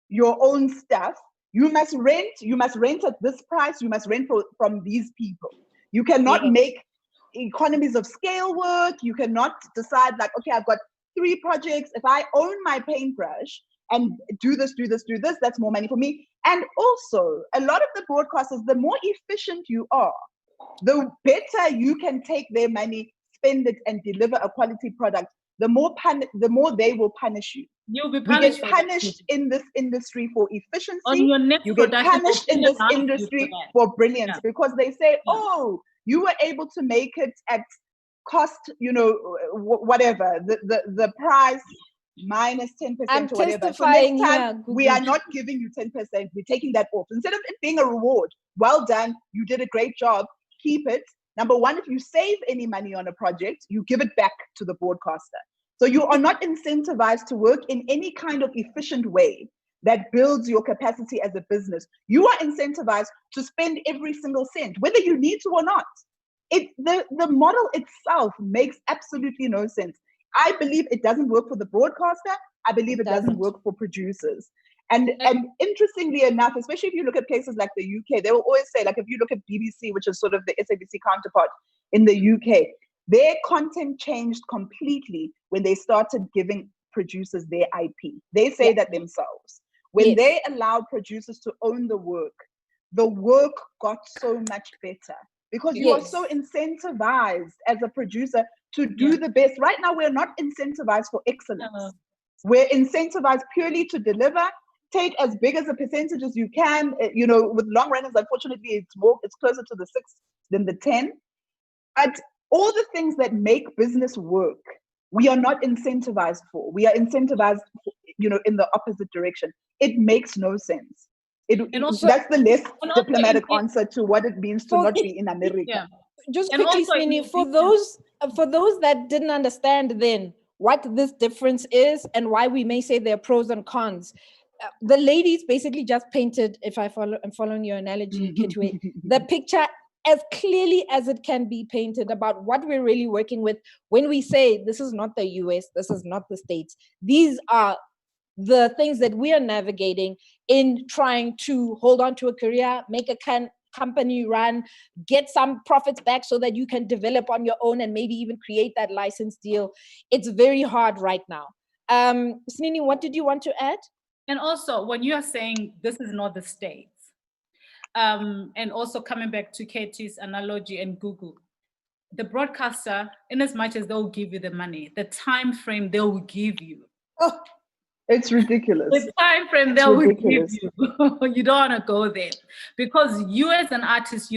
your own stuff. You must rent at this price. You must rent from these people. You cannot make economies of scale work. You cannot decide like, okay, I've got 3 projects. If I own my paintbrush and do this, that's more money for me. And also, a lot of the broadcasters, the more efficient you are, the better you can take their money, spend it, and deliver a quality product, the more they will punish you. You'll be punished. You get punished in this industry for efficiency. On your next you get punished in this production, industry for brilliance, because they say, oh, you were able to make it at cost, whatever, the price minus 10% or whatever. So next time, we are not giving you 10%. We're taking that off. Instead of it being a reward, well done, you did a great job, keep it. Number one, if you save any money on a project, you give it back to the broadcaster. So you are not incentivized to work in any kind of efficient way that builds your capacity as a business. You are incentivized to spend every single cent, whether you need to or not. The model itself makes absolutely no sense. I believe it doesn't work for the broadcaster. I believe it doesn't work for producers. And interestingly enough, especially if you look at places like the UK, they will always say, like if you look at BBC, which is sort of the SABC counterpart in the UK, their content changed completely when they started giving producers their IP. They say that themselves. When they allowed producers to own the work got so much better because you are so incentivized as a producer to do the best. Right now, we're not incentivized for excellence. We're incentivized purely to deliver. Take as big as a percentage as you can. With long runners, unfortunately, it's closer to the 6 than the 10. But all the things that make business work, we are not incentivized for. We are incentivized, in the opposite direction. It makes no sense. That's the less diplomatic answer to what it means to not be in America. Yeah. Just quickly, Smini, for those that didn't understand then what this difference is and why we may say there are pros and cons. The ladies basically just painted, if I'm following your analogy, Kitwe, the picture as clearly as it can be painted about what we're really working with when we say this is not the US, this is not the States. These are the things that we are navigating in trying to hold on to a career, make a company run, get some profits back so that you can develop on your own and maybe even create that license deal. It's very hard right now. Snini, what did you want to add? And also, when you are saying this is not the States, and also coming back to Katie's analogy and Google, the broadcaster, in as much as they'll give you the money, the time frame they will give you. Oh, it's ridiculous. The time frame they will give you. You don't want to go there. Because you as an artist,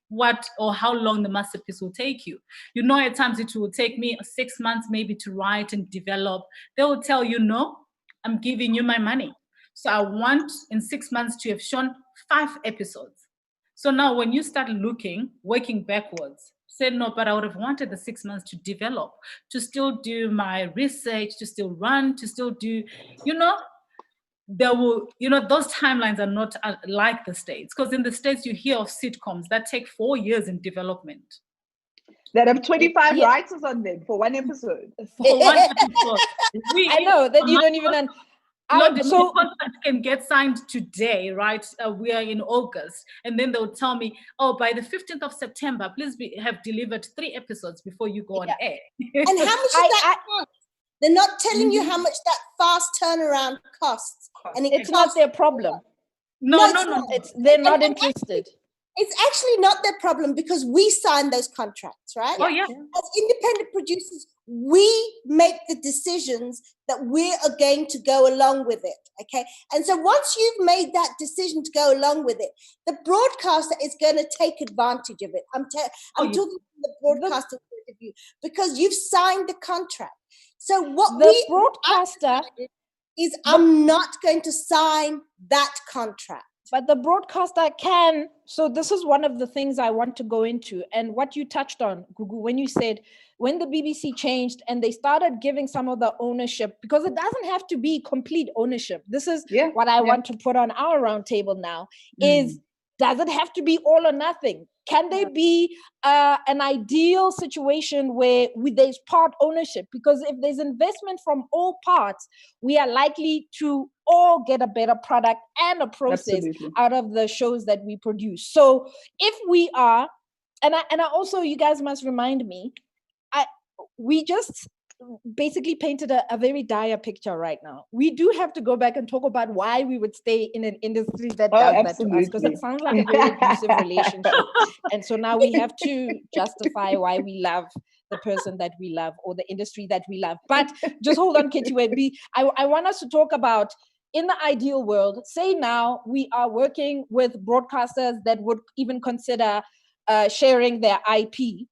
what or how long the masterpiece will take you. You know, at times it will take me 6 months maybe to write and develop. They will tell you, no, I'm giving you my money. So I want in 6 months to have shown 5 episodes. So now when you start looking, working backwards, say, no, but I would have wanted the 6 months to develop, to still do my research, to still run, to still do, you know, there will, you know, those timelines are not like the States. Because in the States, you hear of sitcoms that take 4 years in development. That have 25 writers on them for one episode. For one episode. I know that you don't even... the contract can get signed today, right? We are in August. And then they'll tell me, oh, by the 15th of September, please have delivered 3 episodes before you go on air. And how much is that cost? They're not telling you how much that fast turnaround costs. And it's not their problem. No. They're not interested. It's actually not their problem because we sign those contracts, right? Oh, yeah. As independent producers, we make the decisions that we are going to go along with it, okay? And so once you've made that decision to go along with it, the broadcaster is going to take advantage of it. I'm talking from the broadcaster point of view because you've signed the contract. So what the broadcaster is, I'm not going to sign that contract. But the broadcaster can. So this is one of the things I want to go into. And what you touched on, Gugu, when you said, when the BBC changed and they started giving some of the ownership, because it doesn't have to be complete ownership. This is what I want to put on our roundtable now, is does it have to be all or nothing? Can there be an ideal situation where there's part ownership? Because if there's investment from all parts, we are likely to all get a better product and a process out of the shows that we produce. So if we are, and I also, you guys must remind me, we just basically painted a very dire picture right now. We do have to go back and talk about why we would stay in an industry that does that to us, because it sounds like a very abusive relationship. And so now we have to justify why we love the person that we love or the industry that we love. But just hold on, Ketiwe. I want us to talk about, in the ideal world, say now we are working with broadcasters that would even consider sharing their IP.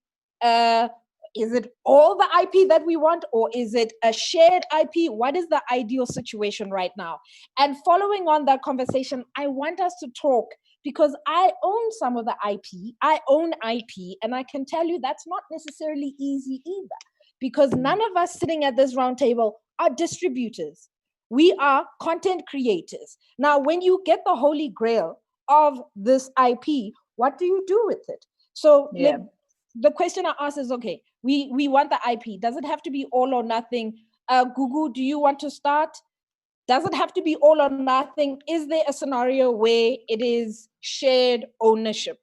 Is it all the IP that we want, or is it a shared IP? What is the ideal situation right now? And following on that conversation, I want us to talk, because I own some of the IP. I own IP, and I can tell you that's not necessarily easy either, because none of us sitting at this round table are distributors. We are content creators. Now, when you get the holy grail of this IP, what do you do with it? So the question I ask is, okay, we want the IP. Does it have to be all or nothing? Gugu, do you want to start? Does it have to be all or nothing? Is there a scenario where it is shared ownership?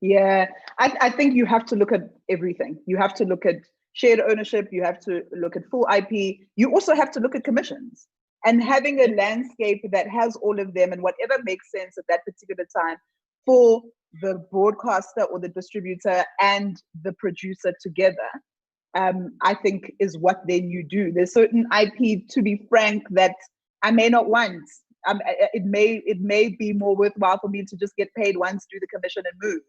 Yeah, I think you have to look at everything. You have to look at shared ownership. You have to look at full IP. You also have to look at commissions, and having a landscape that has all of them and whatever makes sense at that particular time for the broadcaster or the distributor and the producer together, I think is what then you do. There's certain IP, to be frank, that I may not want. It may be more worthwhile for me to just get paid once, do the commission and move.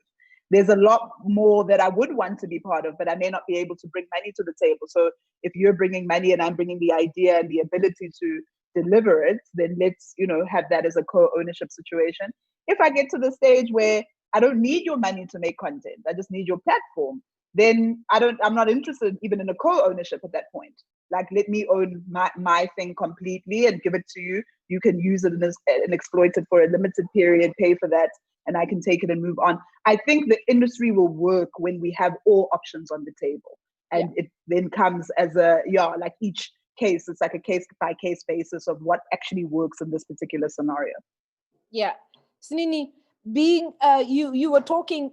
There's a lot more that I would want to be part of, but I may not be able to bring money to the table. So if you're bringing money and I'm bringing the idea and the ability to deliver it, then let's, have that as a co-ownership situation. If I get to the stage where I don't need your money to make content, I just need your platform, then I'm not interested even in a co-ownership at that point. Like, let me own my thing completely and give it to you. You can use it and exploit it for a limited period, pay for that, and I can take it and move on. I think the industry will work when we have all options on the table. And it then comes as like each case, it's like a case by case basis of what actually works in this particular scenario. Yeah. Snini, being you were talking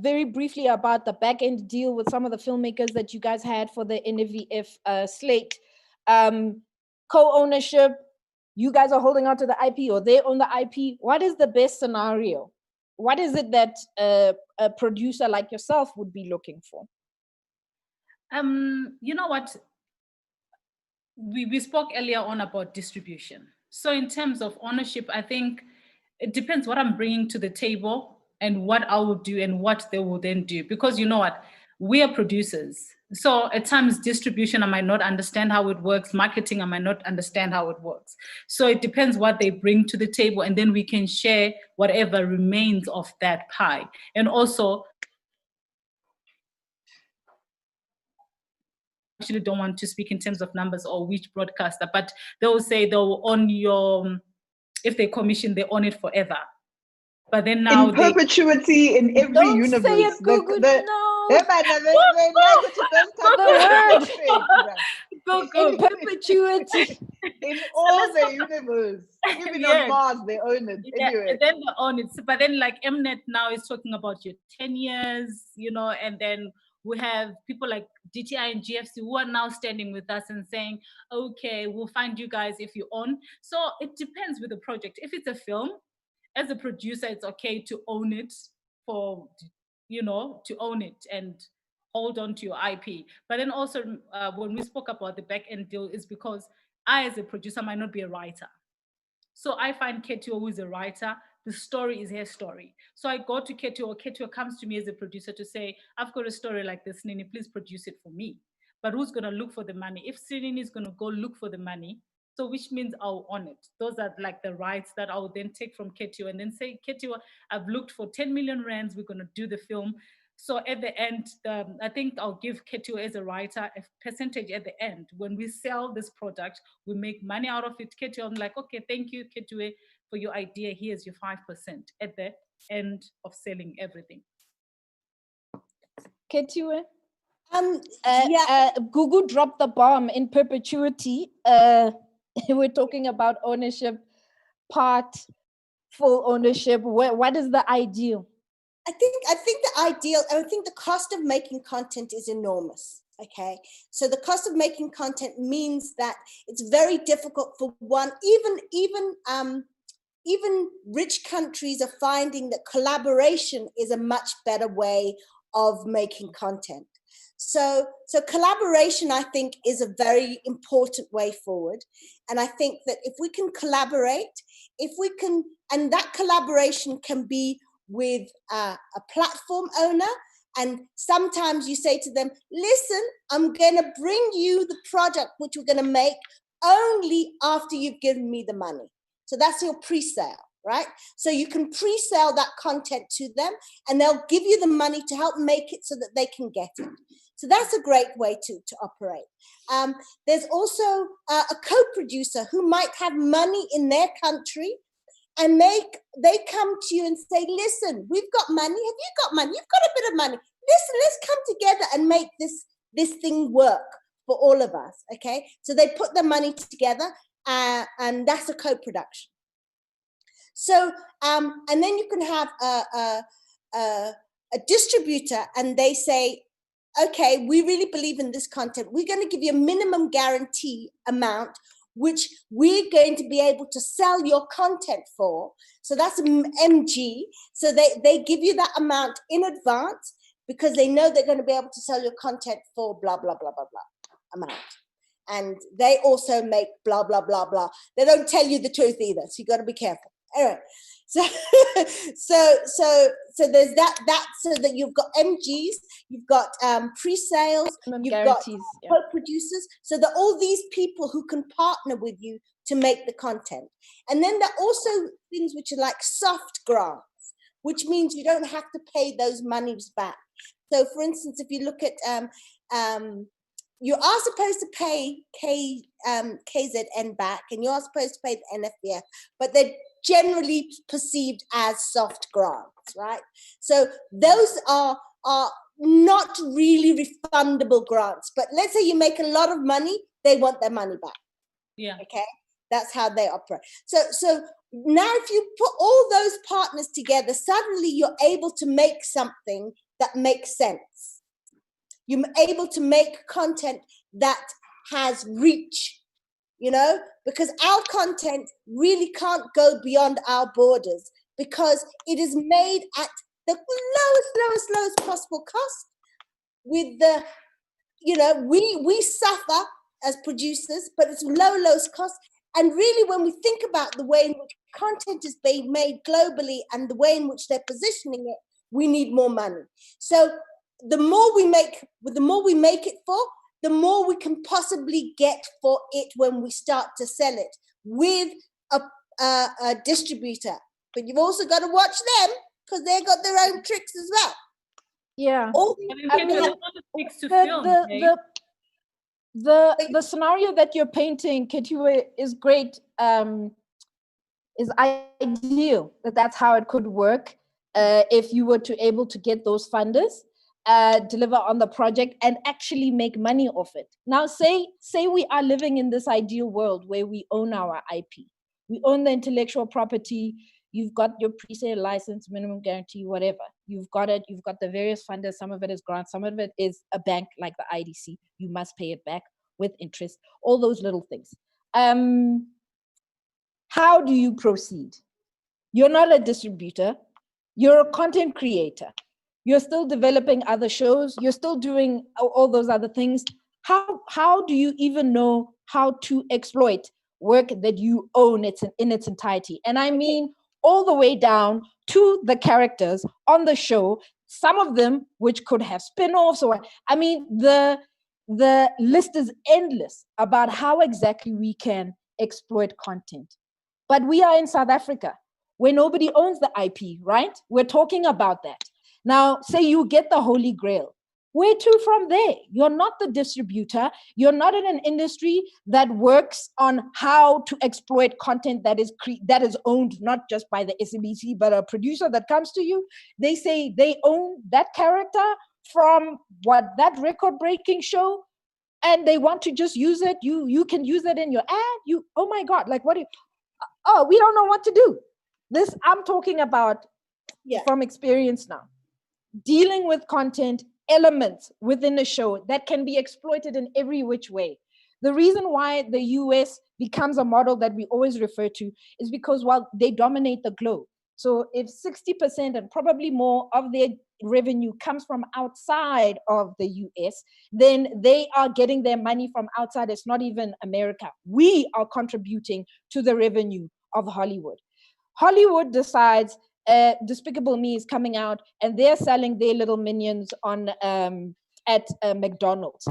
very briefly about the back end deal with some of the filmmakers that you guys had for the NVF slate. Co-ownership, you guys are holding on to the IP or they own the IP. What is the best scenario? What is it that a producer like yourself would be looking for? You know what? We spoke earlier on about distribution. So in terms of ownership, I think it depends what I'm bringing to the table and what I will do and what they will then do. Because you know what? We are producers. So at times distribution, I might not understand how it works. Marketing, I might not understand how it works. So it depends what they bring to the table, and then we can share whatever remains of that pie. And also, actually don't want to speak in terms of numbers or which broadcaster, but they will say they'll own your, if they commission, they own it forever. But then now in perpetuity in every Don't universe. say it, Gugu, no. In perpetuity. In all the universe, even on Mars, they own it. Anyway. And then they own it. But then, like Mnet now is talking about your 10 years, you know, and then we have people like DTI and GFC who are now standing with us and saying, okay, we'll find you guys if you own. So it depends with the project. If it's a film, as a producer, it's okay to own it for, you know, to own it and hold on to your IP. But then also when we spoke about the back end deal, is because I, as a producer, might not be a writer. So I find Ketio, who is a writer, the story is her story. So I go to Ketio, or Ketio comes to me as a producer to say, I've got a story like this, Nini, please produce it for me. But who's going to look for the money? If Nini is going to go look for the money, so which means I'll own it. Those are like the rights that I'll then take from Ketio and then say, Ketio, I've looked for 10 million rands, we're going to do the film. So at the end, I think I'll give Ketio as a writer a percentage at the end. When we sell this product, we make money out of it. Ketio, I'm like, okay, thank you, Ketio, for your idea. Here's your 5% at the end of selling everything. Ketio? Gugu dropped the bomb in perpetuity. We're talking about ownership, full ownership. What is the ideal? I think the ideal, I think the cost of making content is enormous. Okay, so the cost of making content means that it's very difficult for one, even rich countries are finding that collaboration is a much better way of making content. So collaboration, I think, is a very important way forward. And I think that if we can collaborate, and that collaboration can be with a platform owner, and sometimes you say to them, listen, I'm going to bring you the product which we're going to make only after you've given me the money. So that's your pre-sale, right? So you can pre-sale that content to them and they'll give you the money to help make it so that they can get it. So that's a great way to operate. There's also a co-producer who might have money in their country, and they come to you and say, listen, we've got money. Have you got money? You've got a bit of money. Listen, let's come together and make this thing work for all of us, okay? So they put the money together, and that's a co-production. So, and then you can have a distributor, and they say, okay, we really believe in this content. We're going to give you a minimum guarantee amount which we're going to be able to sell your content for. So that's MG. So they give you that amount in advance because they know they're going to be able to sell your content for blah, blah, blah, blah, blah amount. And they also make blah, blah, blah, blah. They don't tell you the truth either. So you got to be careful. Anyway, so there's that, so that you've got MGs, you've got pre-sales, you've got co-producers, so that all these people who can partner with you to make the content. And then there are also things which are like soft grants, which means you don't have to pay those monies back. So for instance, if you look at you are supposed to pay KZN back, and you are supposed to pay the NFBF, but they're generally perceived as soft grants, right? So those are not really refundable grants. But let's say you make a lot of money, they want their money back. Yeah. Okay, that's how they operate. So now, if you put all those partners together, suddenly you're able to make something that makes sense. You're able to make content that has reach, you know, because our content really can't go beyond our borders because it is made at the lowest possible cost with the, you know, we suffer as producers, but it's lowest cost. And really, when we think about the way in which content is being made globally and the way in which they're positioning it, we need more money. So the more we make it for, the more we can possibly get for it when we start to sell it with a distributor. But you've also got to watch them because they've got their own tricks as well. Yeah. I mean, the scenario that you're painting, Ketiwe, is great. Is ideal that's how it could work if you were to able to get those funders, deliver on the project and actually make money off it. Now, say we are living in this ideal world where we own our IP, we own the intellectual property. You've got your pre-sale license, minimum guarantee, whatever. You've got it. You've got the various funders. Some of it is grants. Some of it is a bank like the IDC. You must pay it back with interest. All those little things. How do you proceed? You're not a distributor. You're a content creator. You're still developing other shows. You're still doing all those other things. How do you even know how to exploit work that you own in its entirety? And I mean all the way down to the characters on the show, some of them which could have spin-offs, or I mean the list is endless about how exactly we can exploit content. But we are in South Africa where nobody owns the IP, right? We're talking about that. Now, say you get the Holy Grail. Where to from there? You're not the distributor. You're not in an industry that works on how to exploit content that is owned not just by the SABC, but a producer that comes to you. They say they own that character from that record-breaking show, and they want to just use it. You can use it in your ad. Oh my God, like what do you? Oh, we don't know what to do. This I'm talking about from experience now. Dealing with content elements within a show that can be exploited in every which way. The reason why the US becomes a model that we always refer to is because while they dominate the globe. So if 60% and probably more of their revenue comes from outside of the US, then they are getting their money from outside. It's not even America. We are contributing to the revenue of Hollywood. Hollywood decides Despicable Me is coming out and they're selling their little minions on at McDonald's.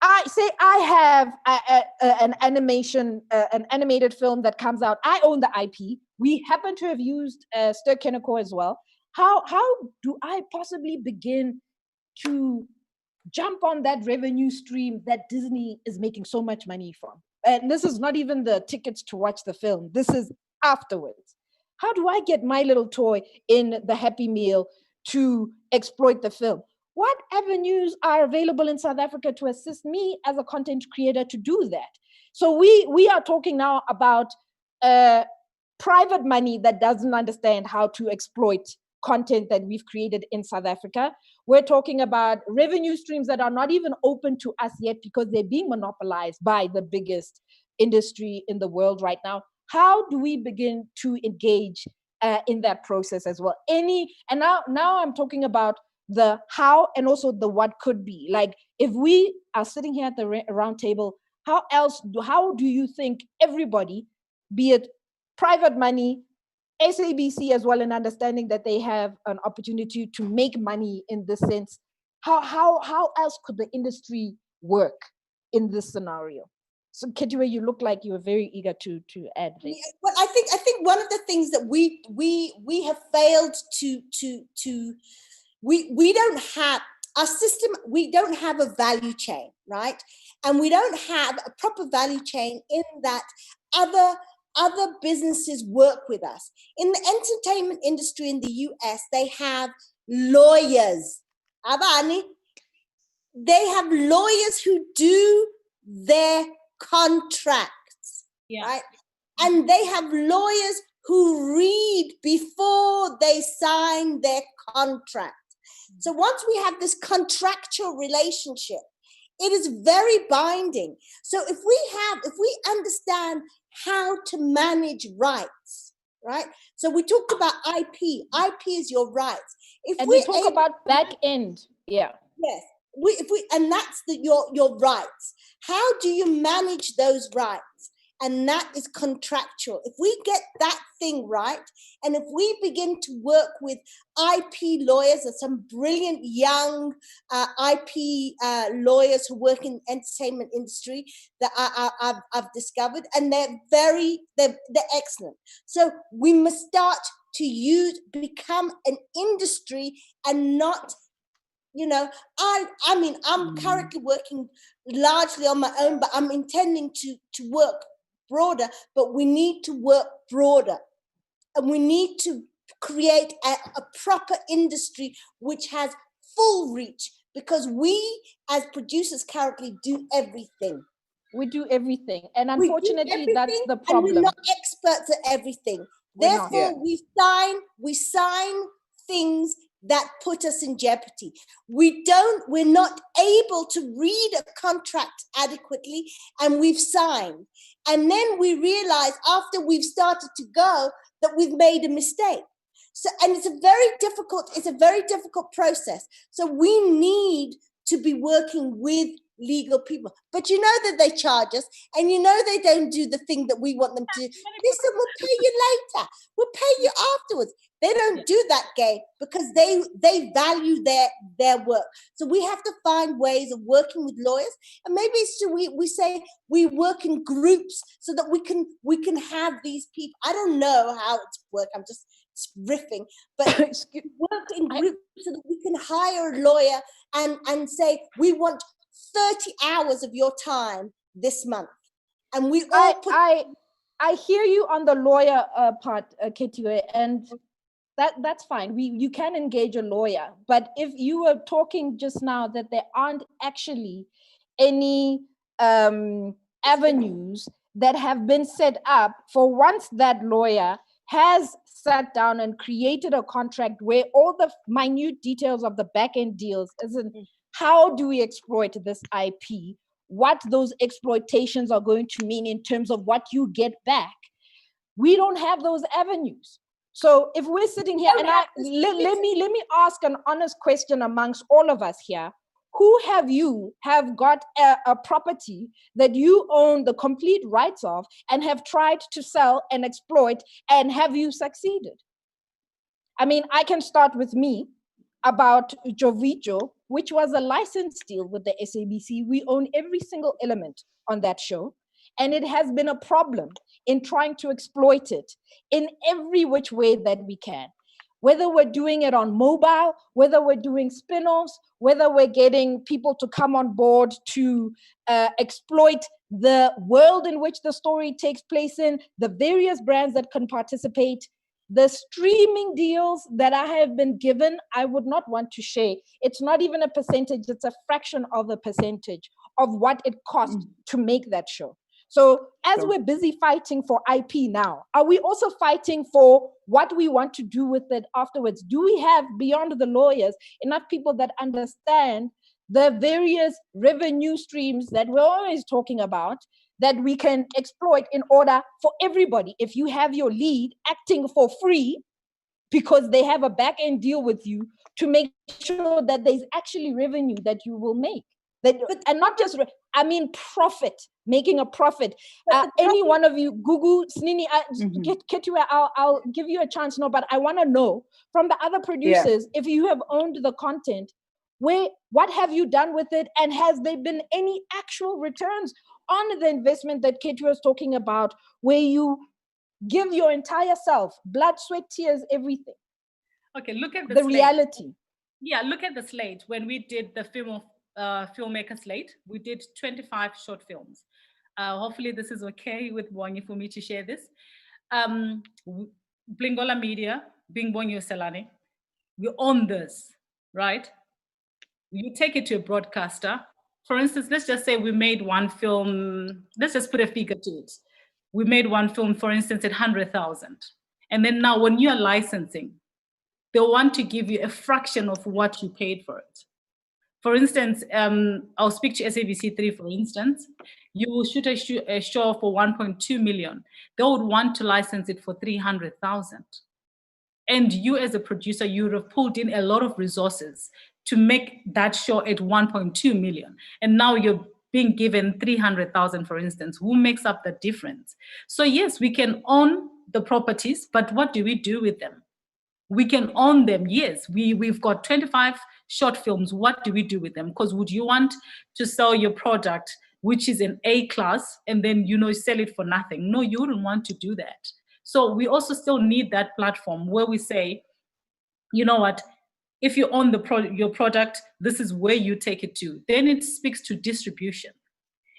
I have an animated film that comes out. I own the IP. We happen to have used Stir Kenneco as well. How do I possibly begin to jump on that revenue stream that Disney is making so much money from? And this is not even the tickets to watch the film. This is afterwards. How do I get my little toy in the Happy Meal to exploit the film? What avenues are available in South Africa to assist me as a content creator to do that? So we are talking now about private money that doesn't understand how to exploit content that we've created in South Africa. We're talking about revenue streams that are not even open to us yet because they're being monopolized by the biggest industry in the world right now. How do we begin to engage in that process as well? And now I'm talking about the how and also the what could be. Like if we are sitting here at the round table, how do you think everybody, be it private money, SABC as well, in understanding that they have an opportunity to make money in this sense, how else could the industry work in this scenario? So Ketiwe, you look like you were very eager to add this. Yeah, well, I think one of the things that we have failed to we don't have our system. We don't have a value chain, right? And we don't have a proper value chain in that other businesses work with us. In the entertainment industry in the US, they have lawyers. Abani, they have lawyers who do their contracts, right? And they have lawyers who read before they sign their contract. So once we have this contractual relationship, it is very binding. So if we understand how to manage rights, right? So we talked about IP. IP is your rights. And we talk about back end, yeah. Yes. And that's your rights. How do you manage those rights? and that is contractual. If we get that thing right, and if we begin to work with IP lawyers, there's some brilliant young IP lawyers who work in the entertainment industry that I've discovered, and they're excellent. So we must start to become an industry and not, I mean, I'm currently working largely on my own, but I'm intending to work broader, but we need to work broader, and we need to create a proper industry which has full reach, because we as producers currently do everything. We do everything, and unfortunately that's the and problem. we're not experts at everything. Therefore, we sign things that put us in jeopardy. We're not able to read a contract adequately, and we've signed. And then we realize after we've started to go that we've made a mistake. So, and it's a very difficult process. So we need to be working with legal people. But you know that they charge us, and you know they don't do the thing that we want them to do. Listen, we'll pay you later. We'll pay you afterwards. They don't do that game because they value their work. So we have to find ways of working with lawyers, and maybe we say we work in groups so that we can have these people. I don't know how it's work. I'm just riffing, but work in groups so that we can hire a lawyer and say we want 30 hours of your time this month, and we all I hear you on the lawyer part, Ketue, and that's fine. You can engage a lawyer, but if you were talking just now that there aren't actually any avenues that have been set up for once that lawyer has sat down and created a contract where all the minute details of the back-end deals isn't how do we exploit this IP, what those exploitations are going to mean in terms of what you get back. We don't have those avenues. So if we're sitting here, and let me ask an honest question amongst all of us here. Who have got a property that you own the complete rights of and have tried to sell and exploit, and have you succeeded? I mean, I can start with me about Jovijo, which was a license deal with the SABC. We own every single element on that show, and it has been a problem in trying to exploit it in every which way that we can. Whether we're doing it on mobile, whether we're doing spin-offs, whether we're getting people to come on board to exploit the world in which the story takes place in, the various brands that can participate, the streaming deals that I have been given, I would not want to share. It's not even a percentage, it's a fraction of a percentage of what it cost to make that show. So as we're busy fighting for IP now, are we also fighting for what we want to do with it afterwards? Do we have, beyond the lawyers, enough people that understand the various revenue streams that we're always talking about that we can exploit in order for everybody? If you have your lead acting for free because they have a back-end deal with you to make sure that there's actually revenue that you will make. And not just, profit, making a profit. Any one of you, Gugu, Snini, I'll give you a chance. No, but I want to know from the other producers, if you have owned the content, what have you done with it? And has there been any actual returns on the investment that Ketue was talking about, where you give your entire self, blood, sweat, tears, everything? Okay, look at the slate. Reality. Yeah, look at the slate. When we did the filmmaker slate, we did 25 short films. Hopefully this is okay with Bongi for me to share this. Blingola Media, Bing Bongi Selani, we own this, right? You take it to a broadcaster. For instance, let's just say we made one film, let's just put a figure to it. We made one film, for instance, at 100,000. And then now when you're licensing, they want to give you a fraction of what you paid for it. For instance, I'll speak to SABC3, for instance. You will shoot a show for 1.2 million. They would want to license it for 300,000. And you as a producer, you would have pulled in a lot of resources to make that show at 1.2 million. And now you're being given 300,000, for instance, who makes up the difference? So yes, we can own the properties, but what do we do with them? We can own them, yes. We've got 25 short films. What do we do with them? Because would you want to sell your product, which is an A class, and then, sell it for nothing? No, you wouldn't want to do that. So we also still need that platform where we say, you know what, if you own your product, this is where you take it to. Then it speaks to distribution.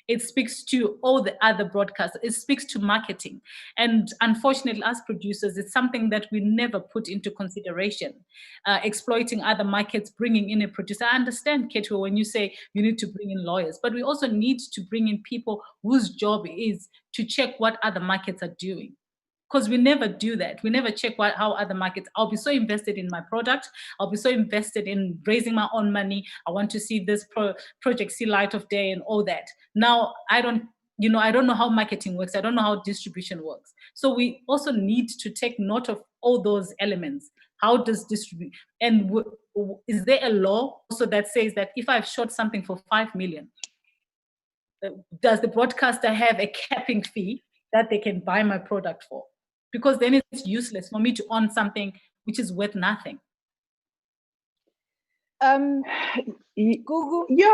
It speaks to all the other broadcasts. It speaks to marketing. And unfortunately, as producers, it's something that we never put into consideration. Exploiting other markets, bringing in a producer. I understand, Ketwa, when you say you need to bring in lawyers, but we also need to bring in people whose job is to check what other markets are doing. Because we never do that. We never check how other markets. I'll be so invested in my product. I'll be so invested in raising my own money. I want to see this project see light of day and all that. Now, I don't know how marketing works. I don't know how distribution works. So we also need to take note of all those elements. How does distribute? And is there a law also that says that if I've shot something for 5 million, does the broadcaster have a capping fee that they can buy my product for? Because then it's useless for me to own something which is worth nothing. Google. Yeah,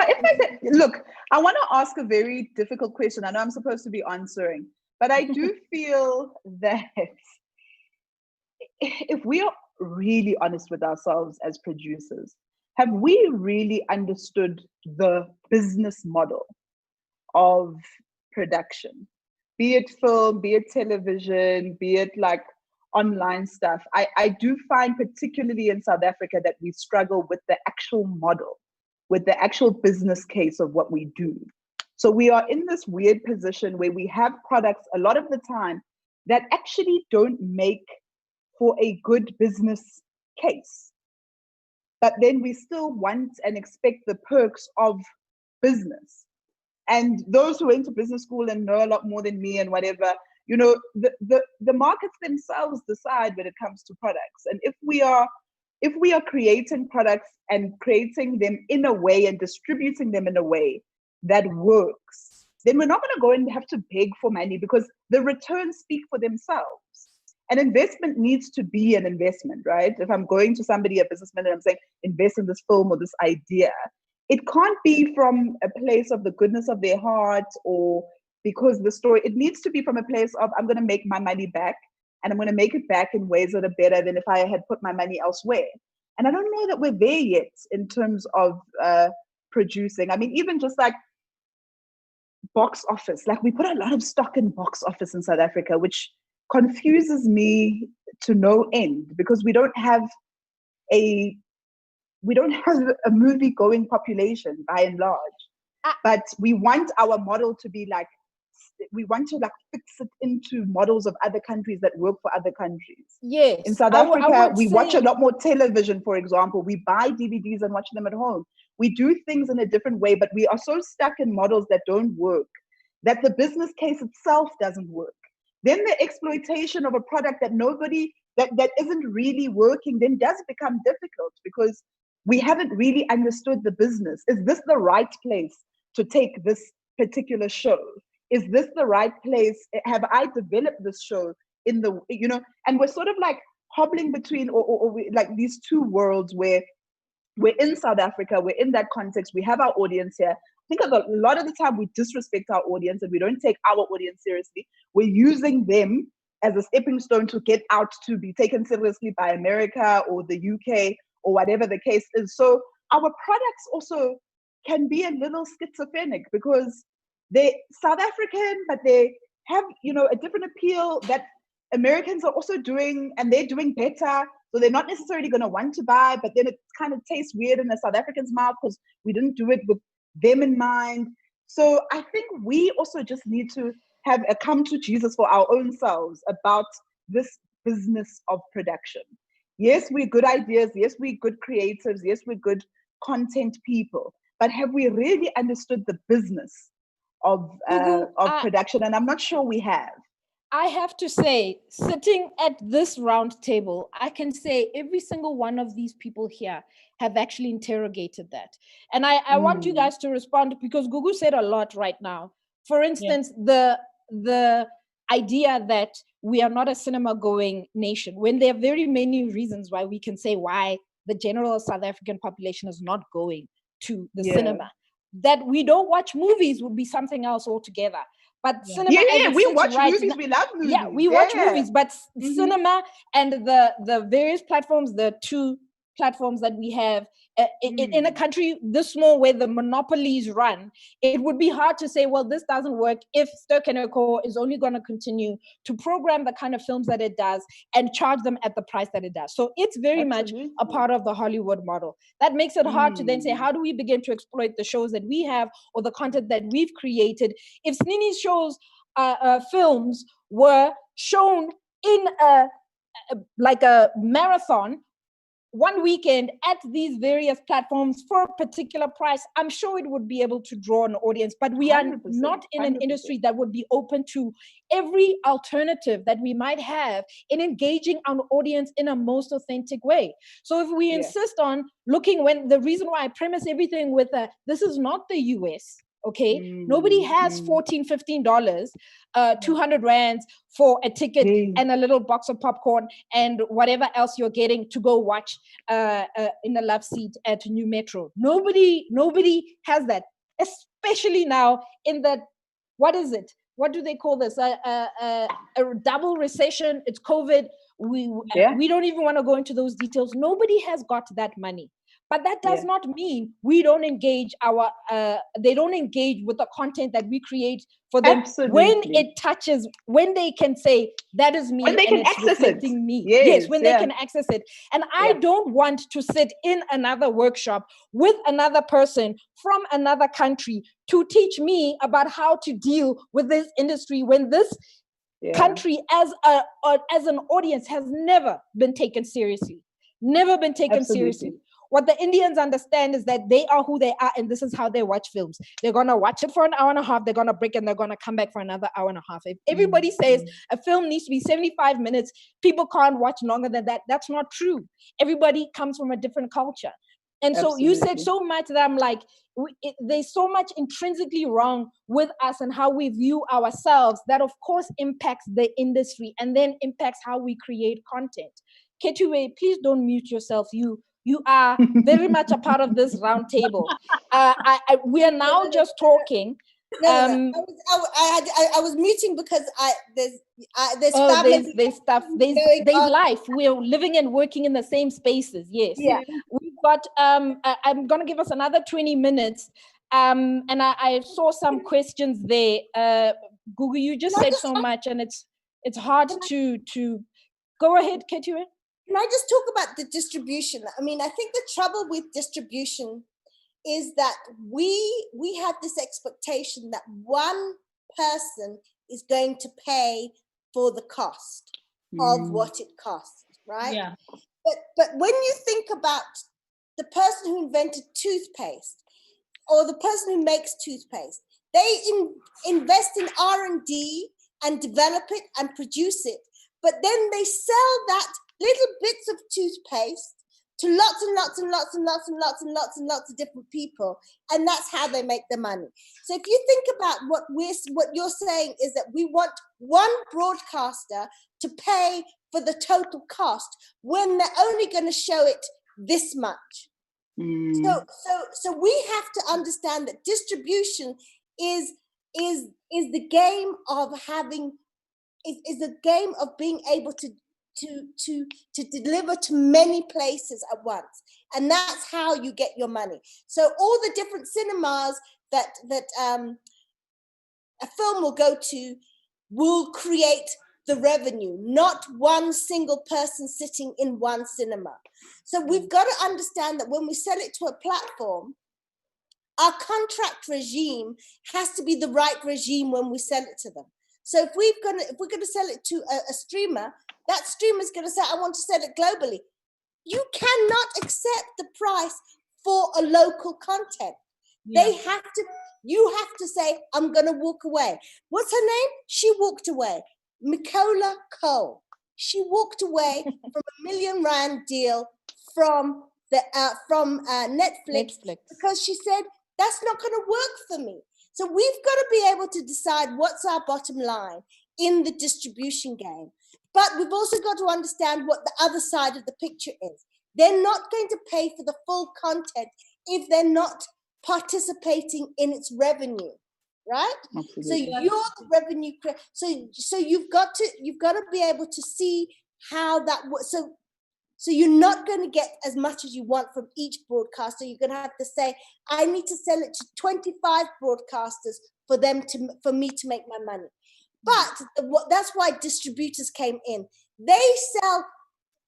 look, I want to ask a very difficult question. I know I'm supposed to be answering, but I do feel that if we are really honest with ourselves as producers, have we really understood the business model of production? Be it film, be it television, be it like online stuff. I do find, particularly in South Africa, that we struggle with the actual model, with the actual business case of what we do. So we are in this weird position where we have products a lot of the time that actually don't make for a good business case. But then we still want and expect the perks of business. And those who went to business school and know a lot more than me and whatever, the markets themselves decide when it comes to products. And if we are creating products and creating them in a way and distributing them in a way that works, then we're not going to go and have to beg for money, because the returns speak for themselves. An investment needs to be an investment, right? If I'm going to somebody, a businessman, and I'm saying, invest in this film or this idea, it can't be from a place of the goodness of their heart or because the story, it needs to be from a place of, I'm going to make my money back, and I'm going to make it back in ways that are better than if I had put my money elsewhere. And I don't know that we're there yet in terms of producing. I mean, even just like box office, like we put a lot of stock in box office in South Africa, which confuses me to no end, because we don't have a movie going population by and large. But we want our model to be like, we want to like fix it into models of other countries that work for other countries. Yes. In South Africa, we watch a lot more television, for example. We buy DVDs and watch them at home. We do things in a different way, but we are so stuck in models that don't work, that the business case itself doesn't work. Then the exploitation of a product that that isn't really working then does become difficult, because we haven't really understood the business. Is this the right place to take this particular show? Is this the right place? Have I developed this show in the, and we're sort of like hobbling between or like these two worlds where we're in South Africa, we're in that context, we have our audience here. I think a lot of the time we disrespect our audience and we don't take our audience seriously. We're using them as a stepping stone to get out to be taken seriously by America or the UK or whatever the case is. So our products also can be a little schizophrenic, because they're South African, but they have, a different appeal that Americans are also doing, and they're doing better. So they're not necessarily going to want to buy, but then it kind of tastes weird in a South African's mouth because we didn't do it with them in mind. So I think we also just need to have a come to Jesus for our own selves about this business of production. Yes, we're good ideas. Yes, we're good creatives. Yes, we're good content people. But have we really understood the business of production? And I'm not sure we have. I have to say, sitting at this round table, I can say every single one of these people here have actually interrogated that. And I want you guys to respond, because Gugu said a lot right now. For instance, the idea that we are not a cinema going nation, when there are very many reasons why we can say why the general South African population is not going to the cinema. That we don't watch movies would be something else altogether. But cinema, we watch movies. We love movies. Yeah, we watch movies, but cinema and the various platforms, the two platforms that we have in a country this small where the monopolies run, it would be hard to say, well, this doesn't work if Ster-Kinekor is only going to continue to program the kind of films that it does and charge them at the price that it does. So it's very much a part of the Hollywood model. That makes it hard to then say, how do we begin to exploit the shows that we have or the content that we've created? If Snini's shows, films were shown in like a marathon, one weekend at these various platforms for a particular price, I'm sure it would be able to draw an audience, but we are not in an industry that would be open to every alternative that we might have in engaging our audience in a most authentic way. So if we insist on looking, when the reason why I premise everything with this is not the US, okay? Nobody has $14, $15, 200 rands for a ticket and a little box of popcorn and whatever else you're getting to go watch in a love seat at New Metro. Nobody has that, especially now in the, what is it? What do they call this? A double recession. It's COVID. We don't even want to go into those details. Nobody has got that money. But that does not mean we don't engage they don't engage with the content that we create for them. When it touches, when they can say, that is me, when they and can it's access reflecting it. me. Yes, when they can access it. And I don't want to sit in another workshop with another person from another country to teach me about how to deal with this industry when this country as an audience has never been taken seriously. Never been taken seriously. What the Indians understand is that they are who they are, and this is how they watch films. They're going to watch it for an hour and a half, they're going to break, and they're going to come back for another hour and a half. If everybody says a film needs to be 75 minutes, people can't watch longer than that. That's not true. Everybody comes from a different culture. And so you said so much that I'm like, there's so much intrinsically wrong with us and how we view ourselves that of course impacts the industry and then impacts how we create content. Ketue, please don't mute yourself. You are very much a part of this round table. We are now just talking. I was muting because there's family. There's stuff. There's life. We're living and working in the same spaces. Yes. Yeah. We've got. I'm gonna give us another 20 minutes. And I saw some questions there. Gugu, you just said so much, and it's hard to go ahead, Ketue. Can I just talk about the distribution? I mean, I think the trouble with distribution is that we have this expectation that one person is going to pay for the cost of what it costs, right? Yeah. But when you think about the person who invented toothpaste or the person who makes toothpaste, they invest in R&D and develop it and produce it, but then they sell that little bits of toothpaste to lots and lots and lots and lots and lots and lots and lots of different people, and that's how they make the money. So if you think about what you're saying is that we want one broadcaster to pay for the total cost when they're only going to show it this much. So we have to understand that distribution is the game of having is the game of being able to deliver to many places at once, and that's how you get your money. So all the different cinemas that a film will go to will create the revenue, not one single person sitting in one cinema. So we've got to understand that when we sell it to a platform, our contract regime has to be the right regime when we sell it to them. So if we're going to sell it to a streamer, that streamer is going to say, I want to sell it globally. You cannot accept the price for a local content. Yeah. You have to say, I'm going to walk away. What's her name? She walked away. Nicola Cole. She walked away from a R1 million deal from Netflix because she said, that's not going to work for me. So we've got to be able to decide what's our bottom line in the distribution game. But we've also got to understand what the other side of the picture is. They're not going to pay for the full content if they're not participating in its revenue, right? Absolutely. So you're the revenue. So you've got to be able to see how that works. So you're not going to get as much as you want from each broadcaster. You're going to have to say, I need to sell it to 25 broadcasters for me to make my money. But that's why distributors came in. They sell,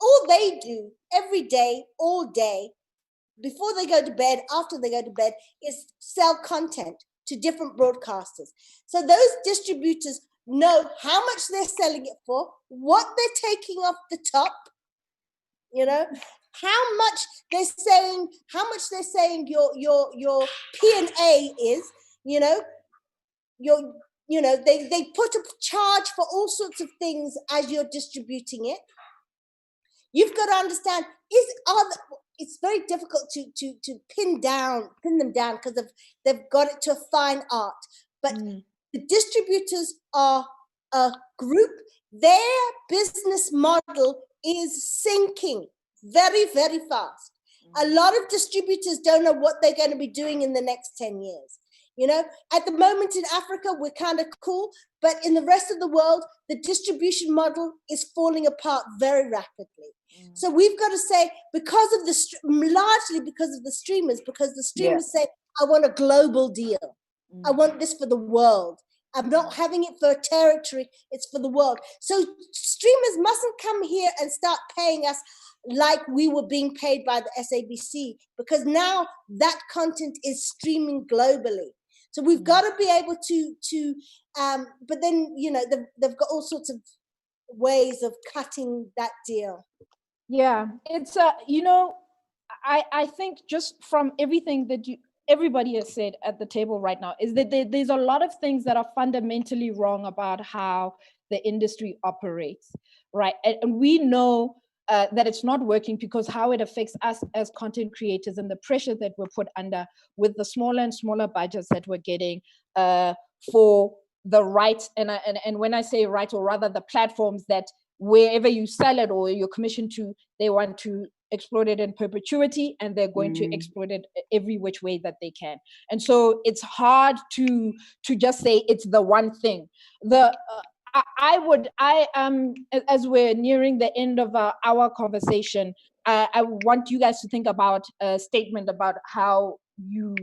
all they do every day, all day, before they go to bed, after they go to bed, is sell content to different broadcasters. So those distributors know how much they're selling it for, what they're taking off the top, how much they're saying your P&A is, they put a charge for all sorts of things as you're distributing it. You've got to understand, it's very difficult to pin them down because they've got it to a fine art. But the distributors are a group. Their business model is sinking very, very fast. A lot of distributors don't know what they're going to be doing in the next 10 years. At the moment in Africa, we're kind of cool, but in the rest of the world, the distribution model is falling apart very rapidly. So we've got to say, largely because of the streamers, because the streamers say, I want a global deal. I want this for the world. I'm not having it for a territory, it's for the world. So streamers mustn't come here and start paying us like we were being paid by the SABC, because now that content is streaming globally. So we've got to be able to but then, they've got all sorts of ways of cutting that deal. Yeah, it's, I think just from everything that everybody has said at the table right now is that there's a lot of things that are fundamentally wrong about how the industry operates, right? And we know that it's not working because how it affects us as content creators and the pressure that we're put under with the smaller and smaller budgets that we're getting for the rights. And when I say right, or rather the platforms that wherever you sell it or you're commissioned to, they want to exploit it in perpetuity, and they're going to exploit it every which way that they can. And so it's hard to just say it's the one thing. As we're nearing the end of our conversation, I want you guys to think about a statement about how you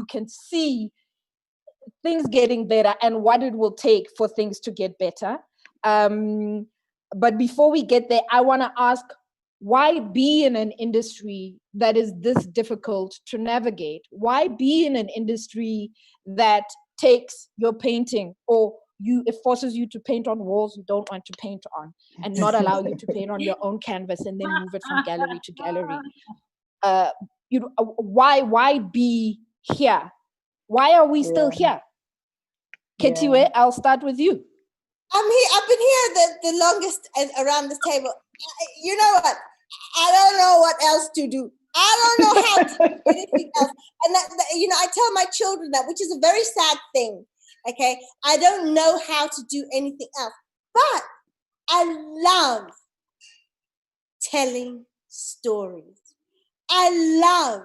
can see things getting better and what it will take for things to get better. But before we get there, I want to ask, why be in an industry that is this difficult to navigate? Why be in an industry that takes your painting, or it forces you to paint on walls you don't want to paint on, and not allow you to paint on your own canvas and then move it from gallery to gallery? Why be here? Why are we still here? Ketiwe, I'll start with you. I've been here the longest around this table. You know what? I don't know what else to do. I don't know how to do anything else. And I tell my children that, which is a very sad thing. Okay, I don't know how to do anything else. But I love telling stories. I love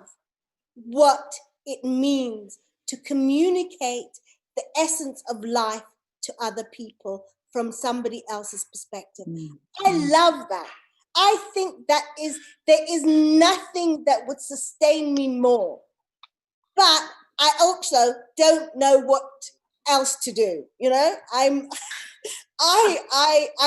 what it means to communicate the essence of life to other people from somebody else's perspective. I love that. I think there is nothing that would sustain me more. But I also don't know what else to do. I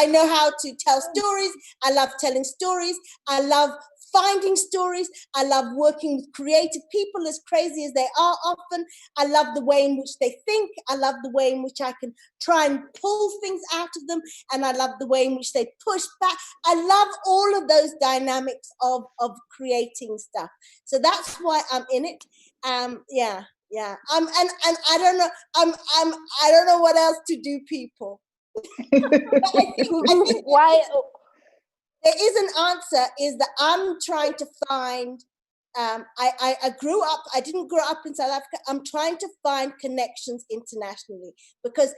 know how to tell stories. I love telling stories. I love finding stories. I love working with creative people, as crazy as they are often. I love the way in which they think. I love the way in which I can try and pull things out of them. And I love the way in which they push back. I love all of those dynamics of creating stuff. So that's why I'm in it. Yeah. And I don't know. I don't know what else to do, people. I think Why? there is an answer, is that I'm trying to find, I grew up, I didn't grow up in South Africa. I'm trying to find connections internationally, because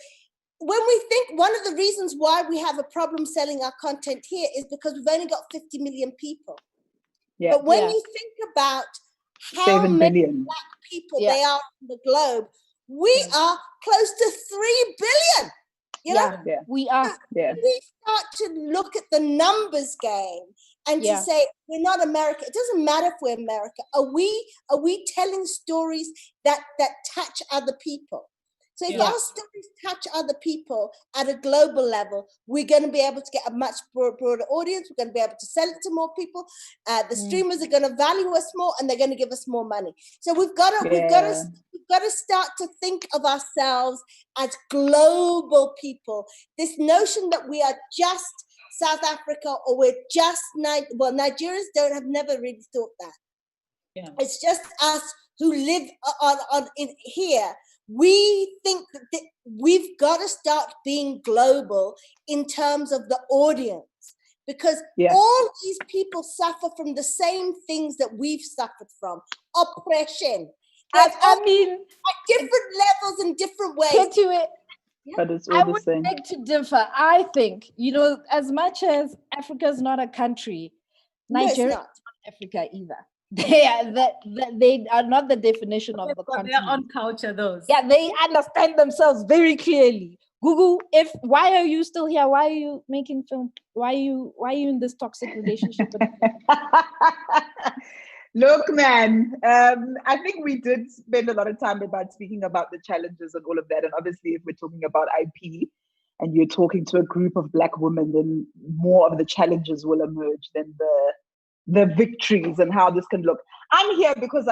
when we think, one of the reasons why we have a problem selling our content here is because we've only got 50 million people. Yeah. But when Yeah. you think about how 7 many billion. Black people Yeah. they are on the globe, we are close to 3 billion. You know? Yeah. We are. Yeah. We start to look at the numbers game and to Yeah. say we're not America. It doesn't matter if we're America. Are we telling stories that touch other people? So if Yeah. our stories touch other people at a global level, we're going to be able to get a much broader audience. We're going to be able to sell it to more people. The streamers are going to value us more, and they're going to give us more money. So we've got to start to think of ourselves as global people. This notion that we are just South Africa, or we're just Nigerians have never really thought that. Yeah. It's just us who live in here. We think that we've got to start being global in terms of the audience, because all these people suffer from the same things that we've suffered from: oppression. I mean, at different levels and different ways. Get to it. But it's I all the would same. beg to differ. I think, as much as Africa is not a country, Nigeria is not Africa either. They are not the definition of the country. Their own culture, those. Yeah, they understand themselves very clearly. Google, why are you still here? Why are you making film? Why are you in this toxic relationship? Look, man, I think we did spend a lot of time speaking about the challenges and all of that. And obviously, if we're talking about IP and you're talking to a group of Black women, then more of the challenges will emerge than the victories and how this can look. I'm here because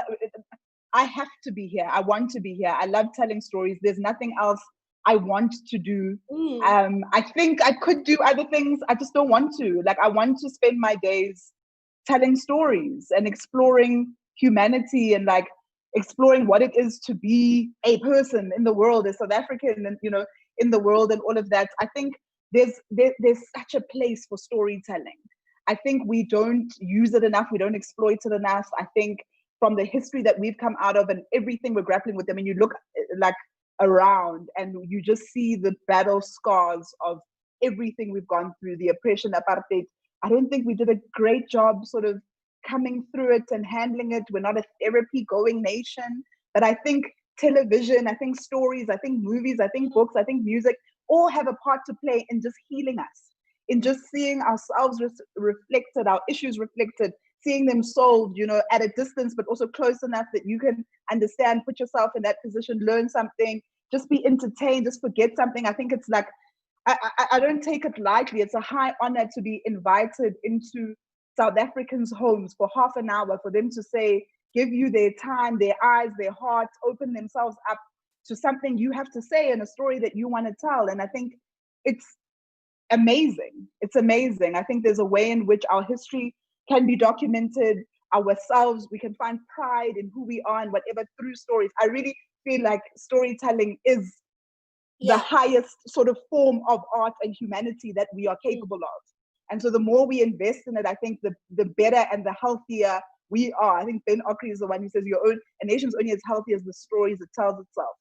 I have to be here. I want to be here. I love telling stories. There's nothing else I want to do. I think I could do other things. I just don't want to. Like, I want to spend my days telling stories and exploring humanity and like exploring what it is to be a person in the world, a South African, and in the world and all of that. I think there's such a place for storytelling. I think we don't use it enough. We don't exploit it enough. I think from the history that we've come out of and everything we're grappling with, I mean, you look like around and you just see the battle scars of everything we've gone through, the oppression, apartheid. I don't think we did a great job sort of coming through it and handling it. We're not a therapy going nation, but I think television, I think stories, I think movies, I think books, I think music all have a part to play in just healing us, in just seeing ourselves reflected, our issues reflected, seeing them solved, at a distance, but also close enough that you can understand, put yourself in that position, learn something, just be entertained, just forget something. I think it's like, I don't take it lightly. It's a high honor to be invited into South Africans' homes for half an hour, for them to say, give you their time, their eyes, their hearts, open themselves up to something you have to say and a story that you want to tell. And I think it's amazing. It's amazing. I think there's a way in which our history can be documented ourselves. We can find pride in who we are and whatever through stories. I really feel like storytelling is the highest sort of form of art and humanity that we are capable of. And so the more we invest in it, I think the better and the healthier we are. I think Ben Okri is the one who says a nation's only as healthy as the stories it tells itself.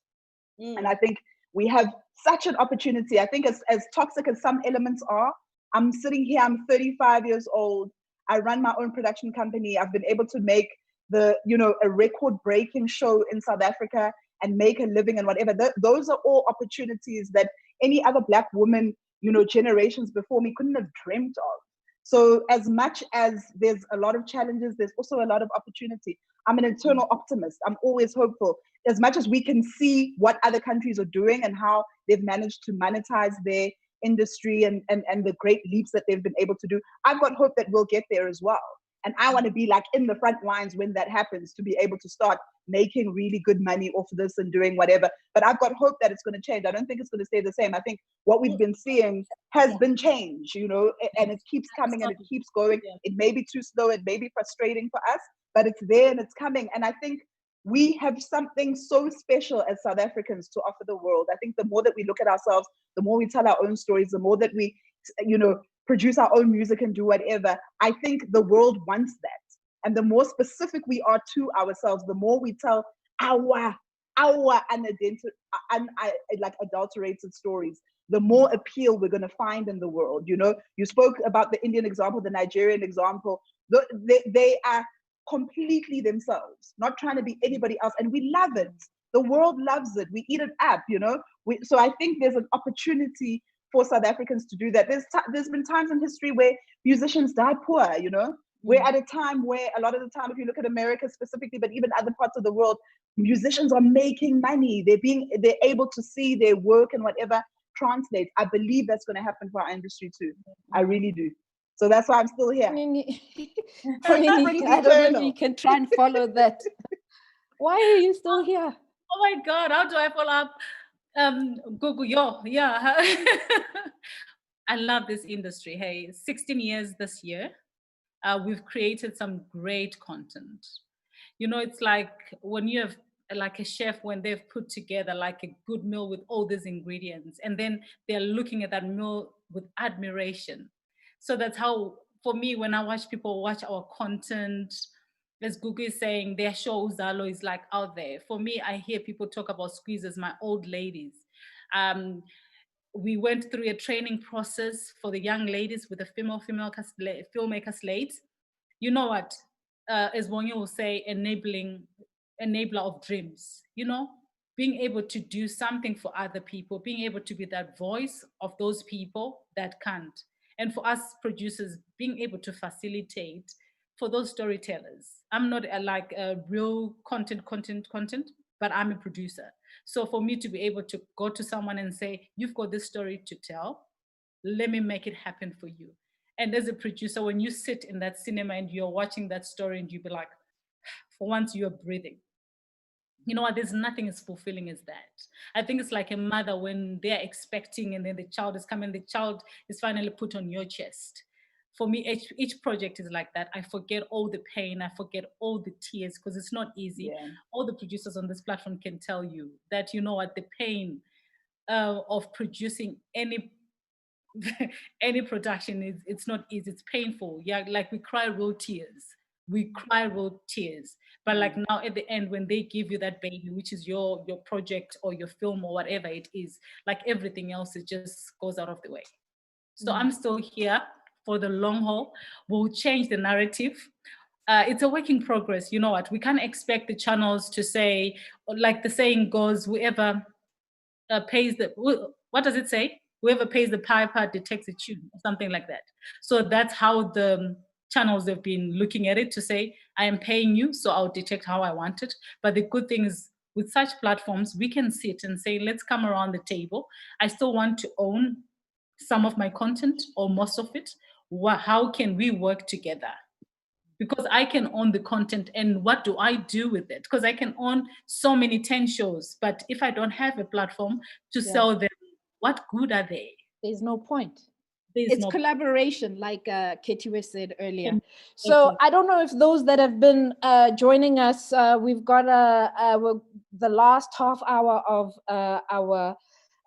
And I think we have such an opportunity. I think as toxic as some elements are, I'm sitting here, I'm 35 years old. I run my own production company. I've been able to make a record-breaking show in South Africa and make a living and whatever. Those are all opportunities that any other Black woman, generations before me couldn't have dreamt of. So as much as there's a lot of challenges, there's also a lot of opportunity. I'm an eternal optimist. I'm always hopeful. As much as we can see what other countries are doing and how they've managed to monetize their industry and the great leaps that they've been able to do, I've got hope that we'll get there as well. And I want to be like in the front lines when that happens, to be able to start making really good money off this and doing whatever. But I've got hope that it's going to change. I don't think it's going to stay the same. I think what we've been seeing has been changed, and it keeps coming and it keeps going. It may be too slow, it may be frustrating for us, but it's there and it's coming. And I think we have something so special as South Africans to offer the world. I think the more that we look at ourselves, the more we tell our own stories, the more that we, produce our own music and do whatever, I think the world wants that. And the more specific we are to ourselves, the more we tell our adulterated stories, the more appeal we're going to find in the world. You spoke about the Indian example, the Nigerian example. They are completely themselves, not trying to be anybody else, and we love it. The world loves it. We eat it up. So I think there's an opportunity for South Africans to do that. There's been times in history where musicians die poor. We're at a time where a lot of the time, if you look at America specifically, but even other parts of the world, musicians are making money. They're able to see their work and whatever translate. I believe that's going to happen for our industry too. I really do. So that's why I'm still here. I don't know if you can try and follow that. Why are you still here? Oh my God, how do I follow up? Google, yeah. I love this industry. Hey, 16 years this year. We've created some great content. It's like when you have like a chef, when they've put together like a good meal with all these ingredients, and then they're looking at that meal with admiration. So that's how, for me, when I watch people watch our content, as Gugu is saying, their show Uzalo is like out there. For me, I hear people talk about squeezes, my old ladies. We went through a training process for the young ladies with a female filmmaker slate. You know what? As Bonyo will say, enabler of dreams. Being able to do something for other people, being able to be that voice of those people that can't. And for us producers, being able to facilitate for those storytellers. I'm not a real content, but I'm a producer. So for me to be able to go to someone and say, you've got this story to tell, let me make it happen for you. And as a producer, when you sit in that cinema and you're watching that story and you be like, for once you're breathing. You know what, there's nothing as fulfilling as that. I think it's like a mother when they're expecting and then the child is coming, the child is finally put on your chest. For me, each project is like that. I forget all the pain, I forget all the tears, because it's not easy. Yeah. All the producers on this platform can tell you that, you know what, the pain of producing any production it's not easy, it's painful. Yeah, like we cry real tears. But like now at the end, when they give you that baby, which is your project or your film or whatever it is, like everything else, it just goes out of the way. So I'm still here for the long haul. We'll change the narrative. It's a work in progress. You know what? We can't expect the channels to say, like the saying goes, whoever pays what does it say? Whoever pays the piper detects a tune, or something like that. So that's how the channels have been looking at it, to say, I am paying you, so I'll detect how I want it. But the good thing is, with such platforms, we can sit and say, let's come around the table. I still want to own some of my content or most of it. How can we work together? Because I can own the content, and what do I do with it? Because I can own so many 10 shows, but if I don't have a platform to sell them, what good are they? There's no point. It's collaboration, like Ketiwe said earlier. So I don't know if those that have been joining us, we've got the last half hour of our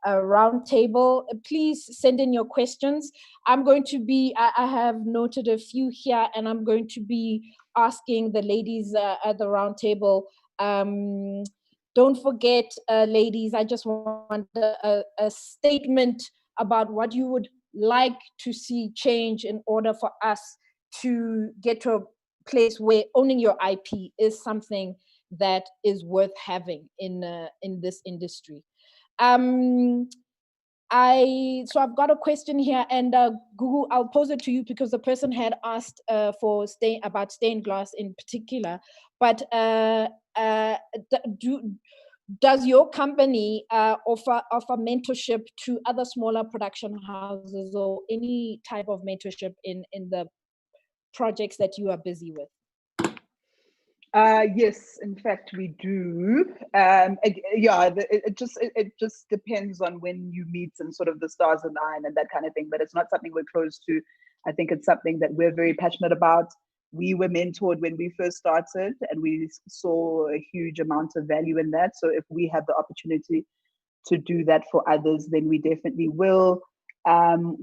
roundtable. Please send in your questions. I'm going to be, I have noted a few here, and I'm going to be asking the ladies at the roundtable. Don't forget, ladies, I just want a statement about what you would like to see change in order for us to get to a place where owning your IP is something that is worth having in this industry. So I've got a question here, and Gugu, I'll pose it to you because the person had asked about stained glass in particular. But does your company offer mentorship to other smaller production houses, or any type of mentorship in the projects that you are busy with? Yes, in fact, we do. It just depends on when you meet and sort of the stars align and that kind of thing. But it's not something we're close to. I think it's something that we're very passionate about. we were mentored when we first started, and we saw a huge amount of value in that. So if we have the opportunity to do that for others, then we definitely will.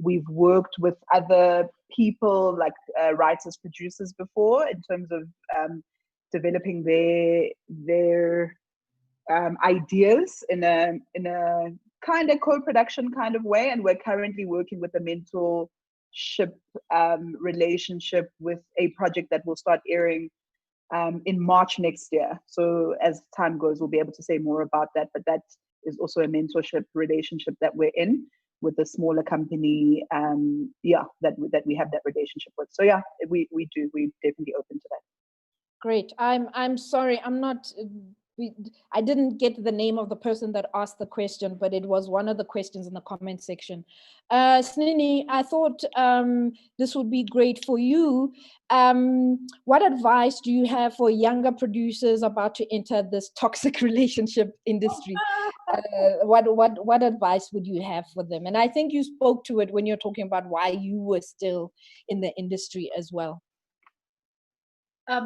We've worked with other people like writers, producers before in terms of developing their ideas in a kind of co-production kind of way. And we're currently working with a mentorship relationship with a project that will start airing in March next year. So as time goes, we'll be able to say more about that. But that is also a mentorship relationship that we're in with a smaller company. That we have that relationship with. So yeah, we're definitely open to that. Great. I'm sorry, I'm not. I didn't get the name of the person that asked the question, but it was one of the questions in the comment section. Snini, I thought this would be great for you. What advice do you have for younger producers about to enter this toxic relationship industry? What advice would you have for them? And I think you spoke to it when you're talking about why you were still in the industry as well.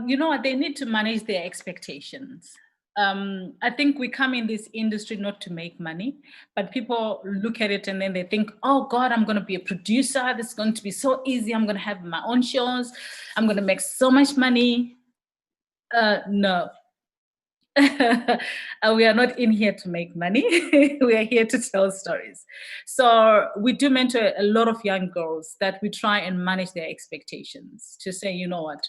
You know what? They need to manage their expectations. I think we come in this industry not to make money, but people look at it and then they think, oh God, I'm going to be a producer. This is going to be so easy. I'm going to have my own shows. I'm going to make so much money. No. We are not in here to make money. We are here to tell stories. So we do mentor a lot of young girls that we try and manage their expectations to say, you know what,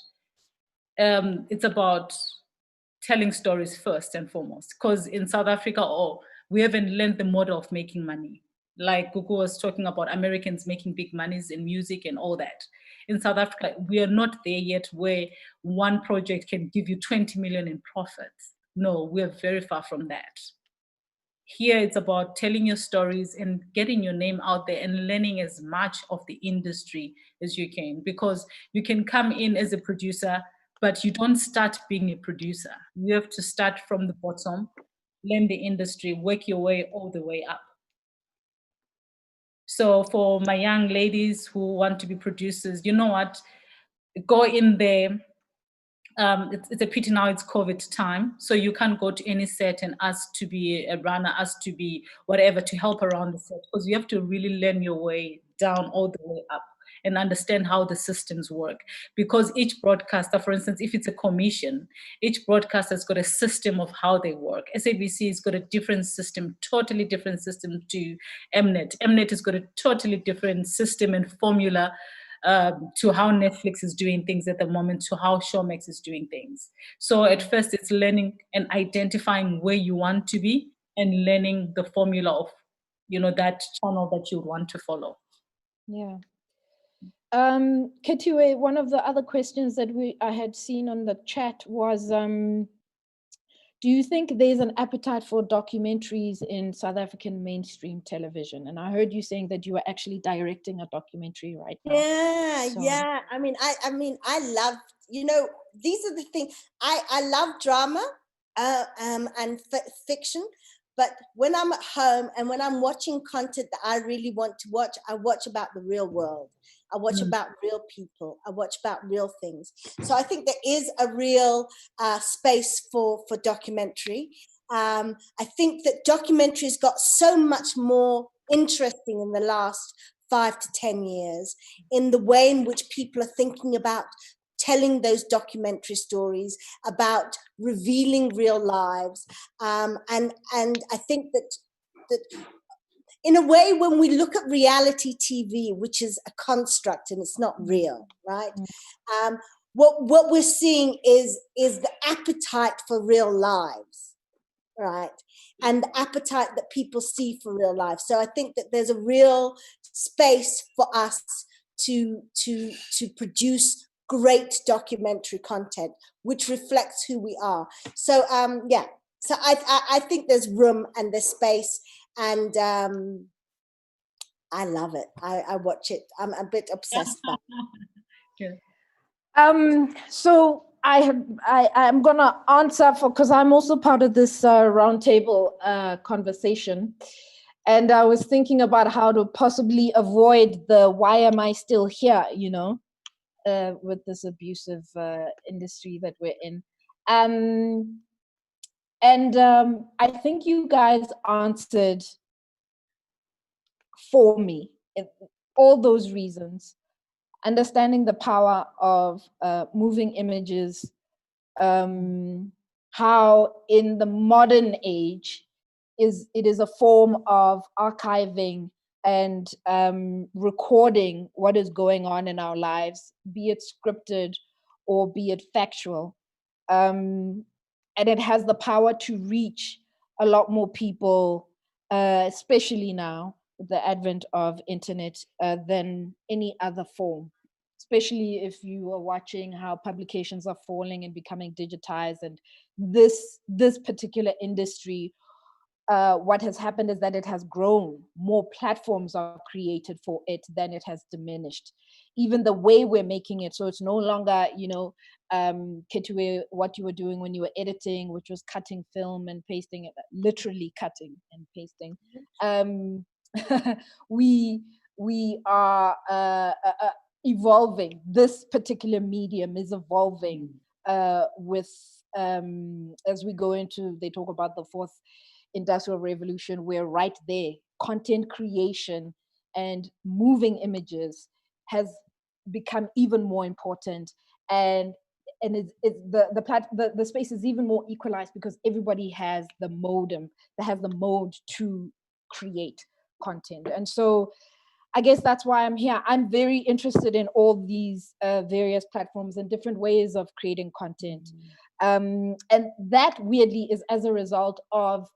it's about telling stories first and foremost, because in South Africa, we haven't learned the model of making money. Like Gugu was talking about Americans making big monies in music and all that. In South Africa, we are not there yet where one project can give you 20 million in profits. No, we're very far from that. Here, it's about telling your stories and getting your name out there and learning as much of the industry as you can, because you can come in as a producer, but you don't start being a producer. You have to start from the bottom, learn the industry, work your way all the way up. So for my young ladies who want to be producers, you know what? Go in there. It's a pity now it's COVID time, so you can't go to any set and ask to be a runner, ask to be whatever, to help around the set, because you have to really learn your way down all the way up and understand how the systems work. Because each broadcaster, for instance, if it's a commission, each broadcaster has got a system of how they work. SABC has got a different system, totally different system to Mnet. Mnet has got a totally different system and formula to how Netflix is doing things at the moment, to how Showmax is doing things. So at first it's learning and identifying where you want to be and learning the formula of, that channel that you want to follow. Yeah. Ketiwe, one of the other questions that I had seen on the chat was, do you think there's an appetite for documentaries in South African mainstream television? And I heard you saying that you are actually directing a documentary right now. Yeah. I mean, I love, these are the things, I love drama and fiction, but when I'm at home and when I'm watching content that I really want to watch, I watch about the real world. I watch about real people. I watch about real things. So I think there is a real space for documentary. I think that documentaries got so much more interesting in the last 5 to 10 years in the way in which people are thinking about telling those documentary stories, about revealing real lives. And I think that in a way, when we look at reality TV, which is a construct and it's not real, right? What we're seeing is the appetite for real lives, right? And the appetite that people see for real life. So I think that there's a real space for us to produce great documentary content, which reflects who we are. So so I think there's room and there's space. And I love it. I watch it. I'm a bit obsessed about it. So I'm gonna answer because I'm also part of this roundtable conversation, and I was thinking about how to possibly avoid the "why am I still here?" with this abusive industry that we're in. I think you guys answered for me all those reasons. Understanding the power of moving images, how in the modern age it is a form of archiving and recording what is going on in our lives, be it scripted or be it factual. And it has the power to reach a lot more people, especially now with the advent of internet, than any other form. Especially if you are watching how publications are falling and becoming digitized, and this particular industry, what has happened is that it has grown. More platforms are created for it than it has diminished. Even the way we're making it, so it's no longer, Ketue, what you were doing when you were editing, which was cutting film and pasting it, literally cutting and pasting. We are evolving. This particular medium is evolving with as we go into, they talk about the fourth industrial revolution. We're right there. Content creation and moving images has become even more important, and the space is even more equalized because everybody has the modem, that has the mode to create content. And so I guess that's why I'm here. I'm very interested in all these various platforms and different ways of creating content. And that weirdly is as a result of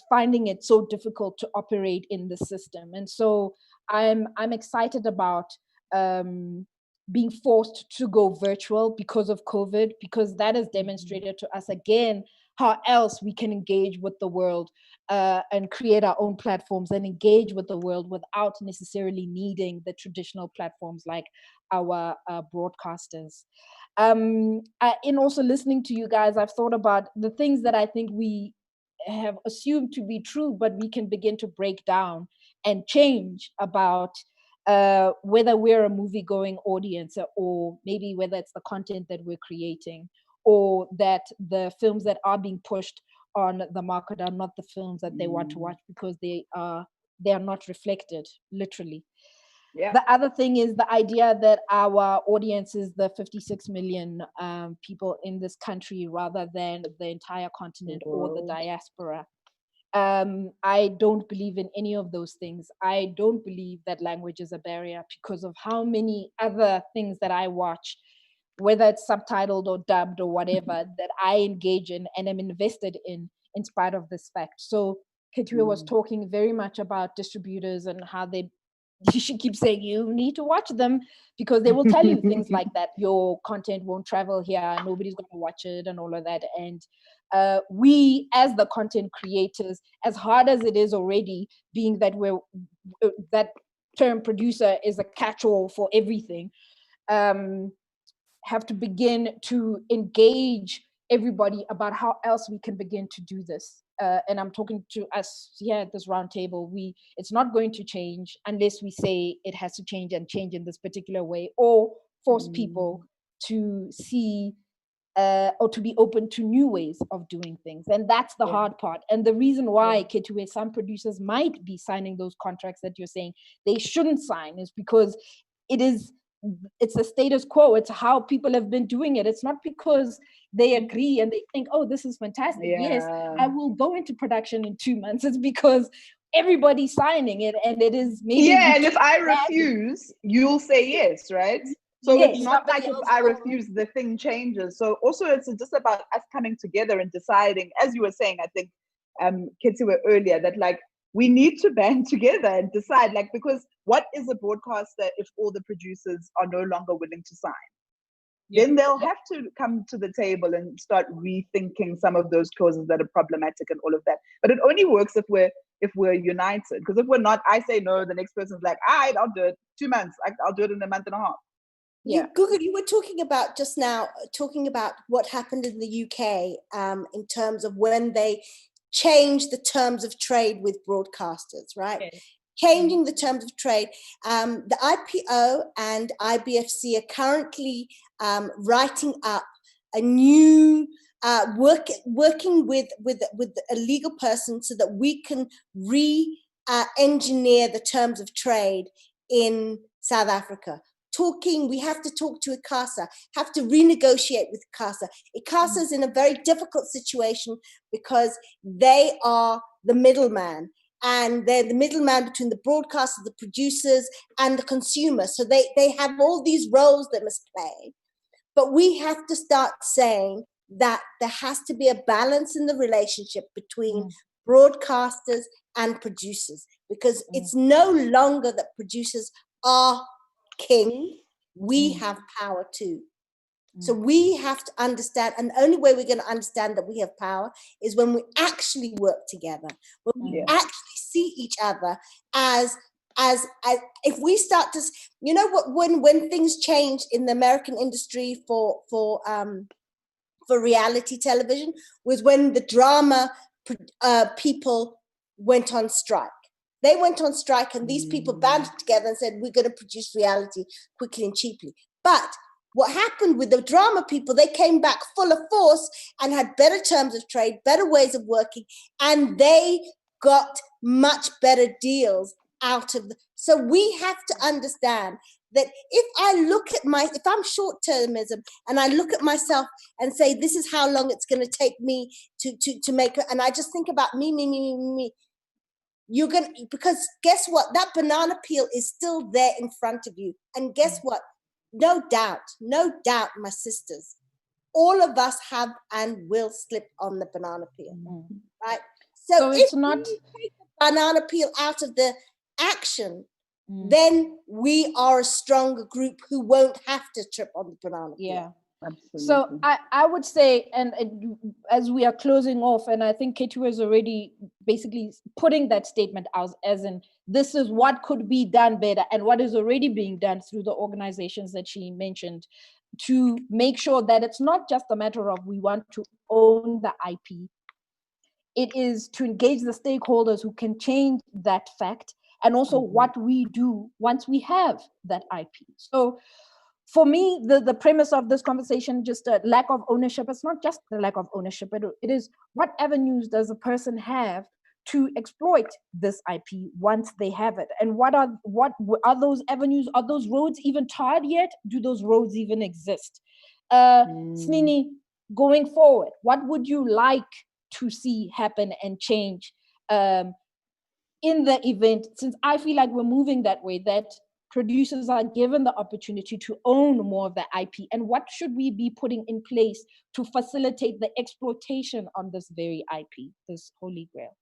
finding it so difficult to operate in the system. And so I'm excited about being forced to go virtual because of COVID, because that has demonstrated to us again how else we can engage with the world and create our own platforms and engage with the world without necessarily needing the traditional platforms like our broadcasters. In also listening to you guys, I've thought about the things that I think we have assumed to be true, but we can begin to break down and change about whether we're a movie-going audience, or maybe whether it's the content that we're creating, or that the films that are being pushed on the market are not the films that they want to watch because they are not reflected, literally. Yeah. The other thing is the idea that our audience is the 56 million people in this country rather than the entire continent or the diaspora. I don't believe in any of those things. I don't believe that language is a barrier because of how many other things that I watch, whether it's subtitled or dubbed or whatever, that I engage in and am invested in spite of this fact. So Ketue was talking very much about distributors and how she keeps saying you need to watch them because they will tell you things like that. Your content won't travel here, nobody's going to watch it and all of that. And we as the content creators, as hard as it is already, being that that term producer is a catch-all for everything, have to begin to engage everybody about how else we can begin to do this. And I'm talking to us here at this roundtable. It's not going to change unless we say it has to change and change in this particular way, or force people to see or to be open to new ways of doing things. And that's the hard part. And the reason why, Ketue, some producers might be signing those contracts that you're saying they shouldn't sign is because it's a status quo. It's how people have been doing it. It's not because they agree and they think, oh, this is fantastic. Yes, I will go into production in 2 months. It's because everybody's signing it, and it is maybe. Yeah, and if I refuse, you'll say yes, right? So yes, it's not like if I refuse, the thing changes. So also it's just about us coming together and deciding, as you were saying, I think, Ketue earlier, that like, we need to band together and decide, like, because what is a broadcaster if all the producers are no longer willing to sign? Then they'll have to come to the table and start rethinking some of those clauses that are problematic and all of that. But it only works if we're united. Because if we're not, I say no, the next person's like, all right, I'll do it 2 months. I'll do it in a month and a half. Yeah. Google, you were talking about just now, what happened in the UK in terms of when they changed the terms of trade with broadcasters, right? Okay. changing the terms of trade. The IPO and IBFC are currently writing up a new working with a legal person so that we can engineer the terms of trade in South Africa. We have to talk to ICASA, have to renegotiate with ICASA. ICASA is in a very difficult situation because they are the middleman, and they're the middleman between the broadcasters, the producers, and the consumer. So they have all these roles they must play. But we have to start saying that there has to be a balance in the relationship between broadcasters and producers, because it's no longer that producers are king. We have power too. So we have to understand, and the only way we're going to understand that we have power is when we actually work together, when we actually see each other as if we start to, you know what, when things changed in the American industry for reality television was when the drama people went on strike. They went on strike, and these people banded together and said, we're going to produce reality quickly and cheaply. But what happened with the drama people, they came back full of force and had better terms of trade, better ways of working, and they got much better deals out of so we have to understand that if I'm short-termism and I look at myself and say, this is how long it's going to take me to make it, and I just think about me, you're going to, because guess what? That banana peel is still there in front of you. And guess what? No doubt, my sisters, all of us have and will slip on the banana peel, right? So it's if not we take the banana peel out of the action, then we are a stronger group who won't have to trip on the banana peel. Yeah. Absolutely. So I would say, and as we are closing off, and I think Ketu is already basically putting that statement out as in, this is what could be done better and what is already being done through the organizations that she mentioned to make sure that it's not just a matter of we want to own the IP. It is to engage the stakeholders who can change that fact, and also what we do once we have that IP. So for me, the premise of this conversation, just a lack of ownership. It's not just the lack of ownership, it is what avenues does a person have to exploit this IP once they have it? And what are those avenues? Are those roads even tarred yet? Do those roads even exist? Snini, going forward, what would you like to see happen and change in the event, since I feel like we're moving that way, that producers are given the opportunity to own more of the IP, and what should we be putting in place to facilitate the exploitation on this very IP, this holy grail?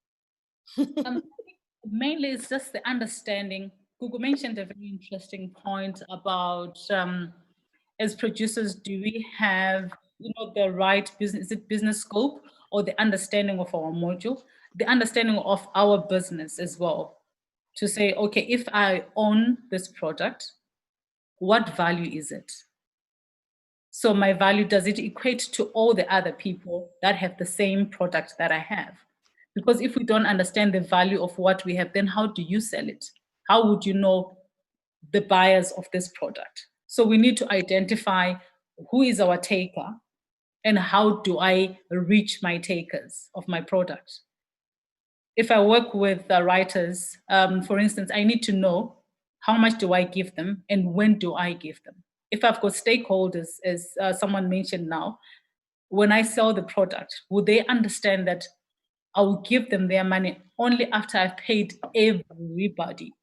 Mainly, it's just the understanding. Gugu mentioned a very interesting point about as producers, do we have the right business? Is it business scope or the understanding of our module, the understanding of our business as well? To say, okay, if I own this product, what value is it? So my value, does it equate to all the other people that have the same product that I have? Because if we don't understand the value of what we have, then how do you sell it? How would you know the buyers of this product? So we need to identify who is our taker and how do I reach my takers of my product. If I work with writers, for instance, I need to know how much do I give them and when do I give them. If I've got stakeholders, as someone mentioned now, when I sell the product, will they understand that I will give them their money only after I've paid everybody?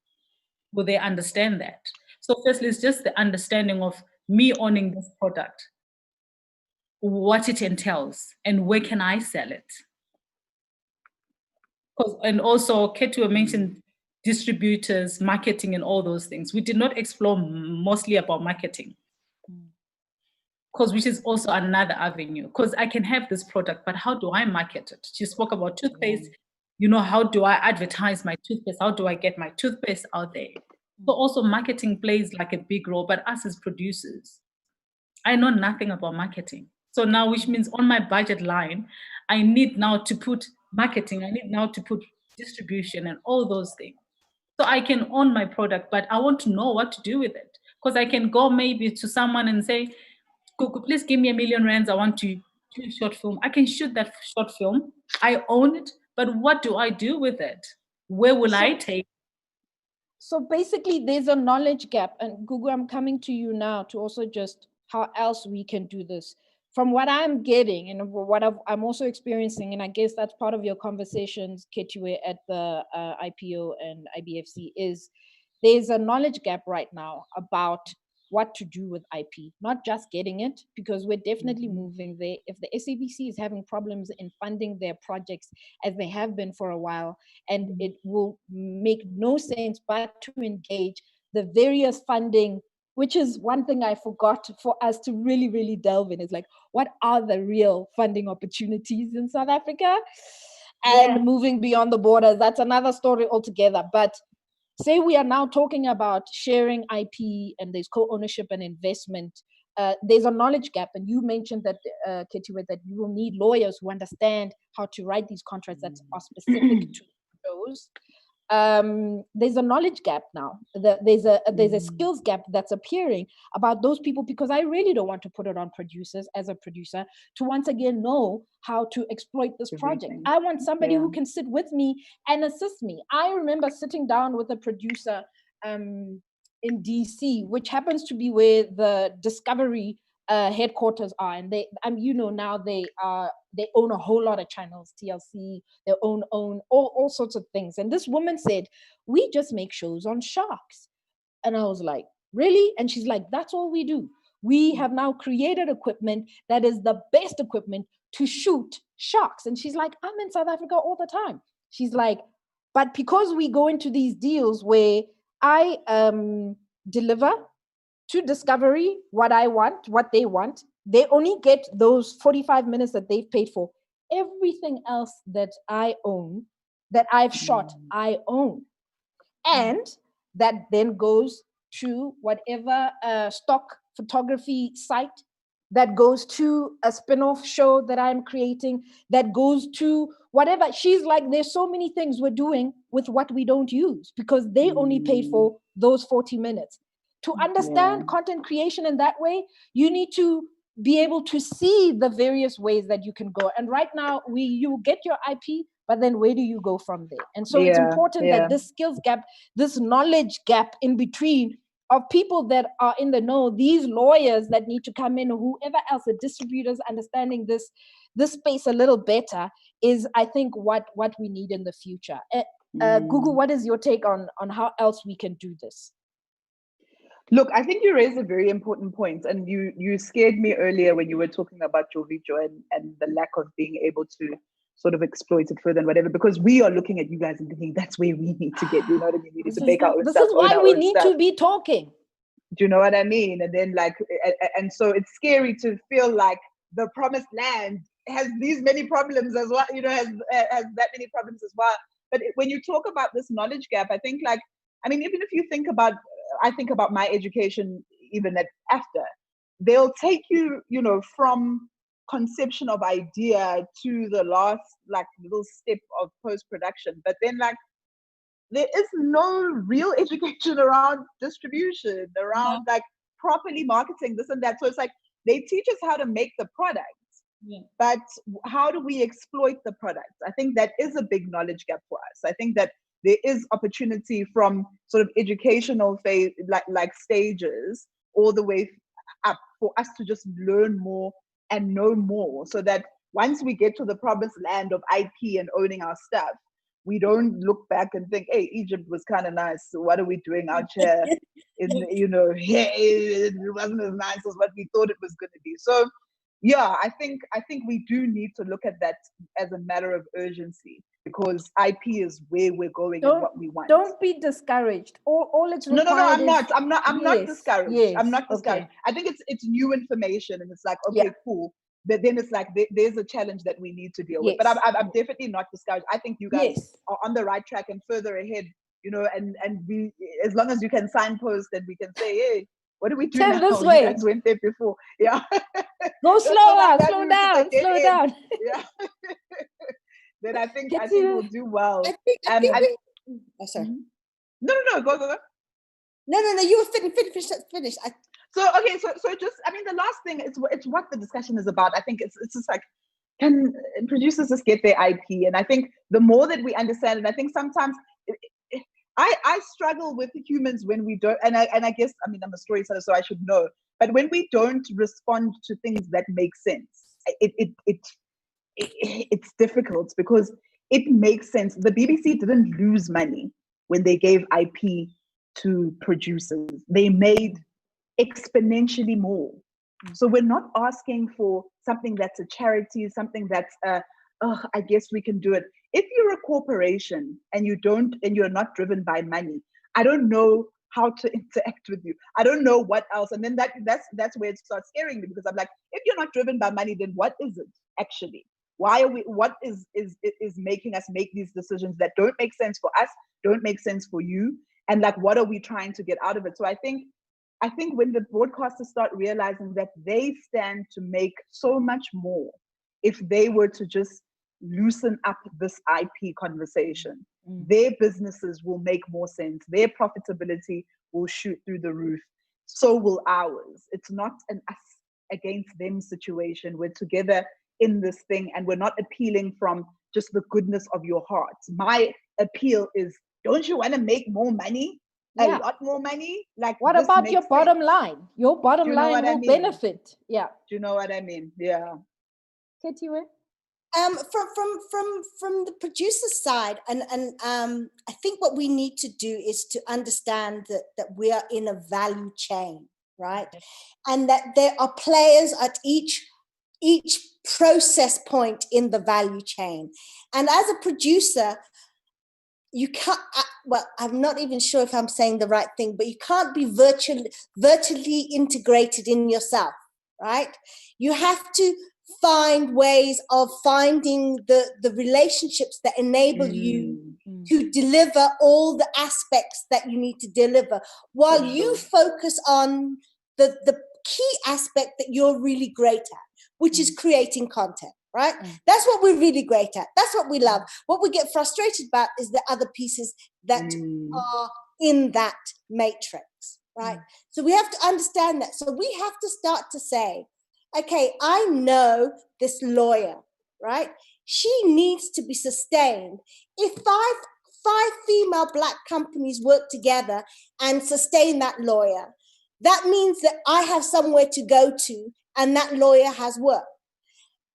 Will they understand that? So firstly, it's just the understanding of me owning this product, what it entails, and where can I sell it? And also, Ketu mentioned distributors, marketing, and all those things. We did not explore mostly about marketing, because which is also another avenue. Because I can have this product, but how do I market it? She spoke about toothpaste. How do I advertise my toothpaste? How do I get my toothpaste out there? So also marketing plays like a big role, but us as producers, I know nothing about marketing. So now, which means on my budget line, I need now to put marketing, I need now to put distribution and all those things. So I can own my product, but I want to know what to do with it. Because I can go maybe to someone and say, Google, please give me R1 million. I want to do a short film. I can shoot that short film. I own it, but what do I do with it? Where will I take? So basically, there's a knowledge gap. And Gugu, I'm coming to you now to also just how else we can do this. From what I'm getting and what I'm also experiencing, and I guess that's part of your conversations, Ketue, at the IPO and IBFC, is there's a knowledge gap right now about what to do with IP, not just getting it, because we're definitely moving there. If the SABC is having problems in funding their projects as they have been for a while, and it will make no sense but to engage the various funding, which is one thing I forgot for us to really, really delve in, is like, what are the real funding opportunities in South Africa? And moving beyond the borders, that's another story altogether. But say we are now talking about sharing IP and there's co-ownership and investment. There's a knowledge gap, and you mentioned that, Ketue, that you will need lawyers who understand how to write these contracts that are specific to those. There's a knowledge gap now. There's a skills gap that's appearing about those people, because I really don't want to put it on producers as a producer to once again know how to exploit this project. I want somebody who can sit with me and assist me. I remember sitting down with a producer in DC, which happens to be where the Discovery headquarters are, and they, now they own a whole lot of channels, TLC, they own all sorts of things. And this woman said, we just make shows on sharks. And I was like, really? And she's like, that's all we do. We have now created equipment that is the best equipment to shoot sharks. And she's like, I'm in South Africa all the time. She's like, but because we go into these deals where I deliver to Discovery what I want, what they want, they only get those 45 minutes that they've paid for. Everything else that I own, that I've shot, I own. And that then goes to whatever stock photography site, that goes to a spin-off show that I'm creating, that goes to whatever. She's like, there's so many things we're doing with what we don't use because they only paid for those 40 minutes. To understand content creation in that way, you need to be able to see the various ways that you can go. And right now, you get your IP, but then where do you go from there? And so it's important that this skills gap, this knowledge gap in between of people that are in the know, these lawyers that need to come in, or whoever else, the distributors understanding this space a little better, is I think what we need in the future. Gugu, what is your take on how else we can do this? Look, I think you raised a very important point, and you scared me earlier when you were talking about Jovijo and the lack of being able to sort of exploit it further and whatever, because we are looking at you guys and thinking that's where we need to get, you know what I mean? We need to make our own stuff. This is why we need to be talking. Do you know what I mean? And then and so it's scary to feel like the promised land has these many problems as well, has that many problems as well. But when you talk about this knowledge gap, I think even if you think about, I think about my education, even at after, they'll take you, from conception of idea to the last little step of post-production. But then there is no real education around distribution, around properly marketing, this and that. So it's they teach us how to make the product, but how do we exploit the product? I think that is a big knowledge gap for us. I think that there is opportunity from sort of educational phase, stages, all the way up for us to just learn more and know more, so that once we get to the promised land of IP and owning our stuff, we don't look back and think, hey, Egypt was kind of nice, so what are we doing out here? It wasn't as nice as what we thought it was going to be. So yeah, I think we do need to look at that as a matter of urgency, because IP is where we're going and what we want. Don't be discouraged. All it's required. No, I'm not discouraged. Yes, I'm not discouraged. Okay. I think it's new information, and it's okay, cool. But then it's there's a challenge that we need to deal with. But I'm definitely not discouraged. I think you guys are on the right track and further ahead. And we, as long as you can signpost and we can say, hey, what do we do now? This way. You guys went there before. Yeah. Go slower, slow down. Yeah. Then I think we'll do well. I think sorry. No, go. No, you were finished. So just, I mean, the last thing is it's what the discussion is about. I think it's just like, can producers just get their IP? And I think the more that we understand it, I think sometimes I struggle with humans when we don't, and I guess, I mean, I'm a storyteller, so I should know, but when we don't respond to things that make sense, it's difficult because it makes sense. The BBC didn't lose money when they gave IP to producers. They made exponentially more. So we're not asking for something that's a charity, something that's I guess we can do it. If you're a corporation and you're not driven by money, I don't know how to interact with you. I don't know what else. And then that's where it starts scaring me, because I'm like, if you're not driven by money, then what is it actually? Why are we, what is making us make these decisions that don't make sense for us, don't make sense for you? And like, what are we trying to get out of it? So I think when the broadcasters start realizing that they stand to make so much more if they were to just loosen up this IP conversation, their businesses will make more sense. Their profitability will shoot through the roof. So will ours. It's not an us against them situation. We're together in this thing, and we're not appealing from just the goodness of your heart. My appeal is, don't you want to make more money? A lot more money? Like, what about your bottom line? Your bottom line will benefit. Yeah. Do you know what I mean? Yeah. Ketiwe? From the producer side, and I think what we need to do is to understand that we are in a value chain, right? And that there are players at each process point in the value chain. And as a producer, you can't, well, I'm not even sure if I'm saying the right thing, but you can't be virtually integrated in yourself, right? You have to find ways of finding the relationships that enable you to deliver all the aspects that you need to deliver, while you focus on the key aspect that you're really great at, which is creating content, right? That's what we're really great at. That's what we love. What we get frustrated about is the other pieces that are in that matrix, right? So we have to understand that. So we have to start to say, okay, I know this lawyer, right? She needs to be sustained. If five female Black companies work together and sustain that lawyer, that means that I have somewhere to go to, and that lawyer has work.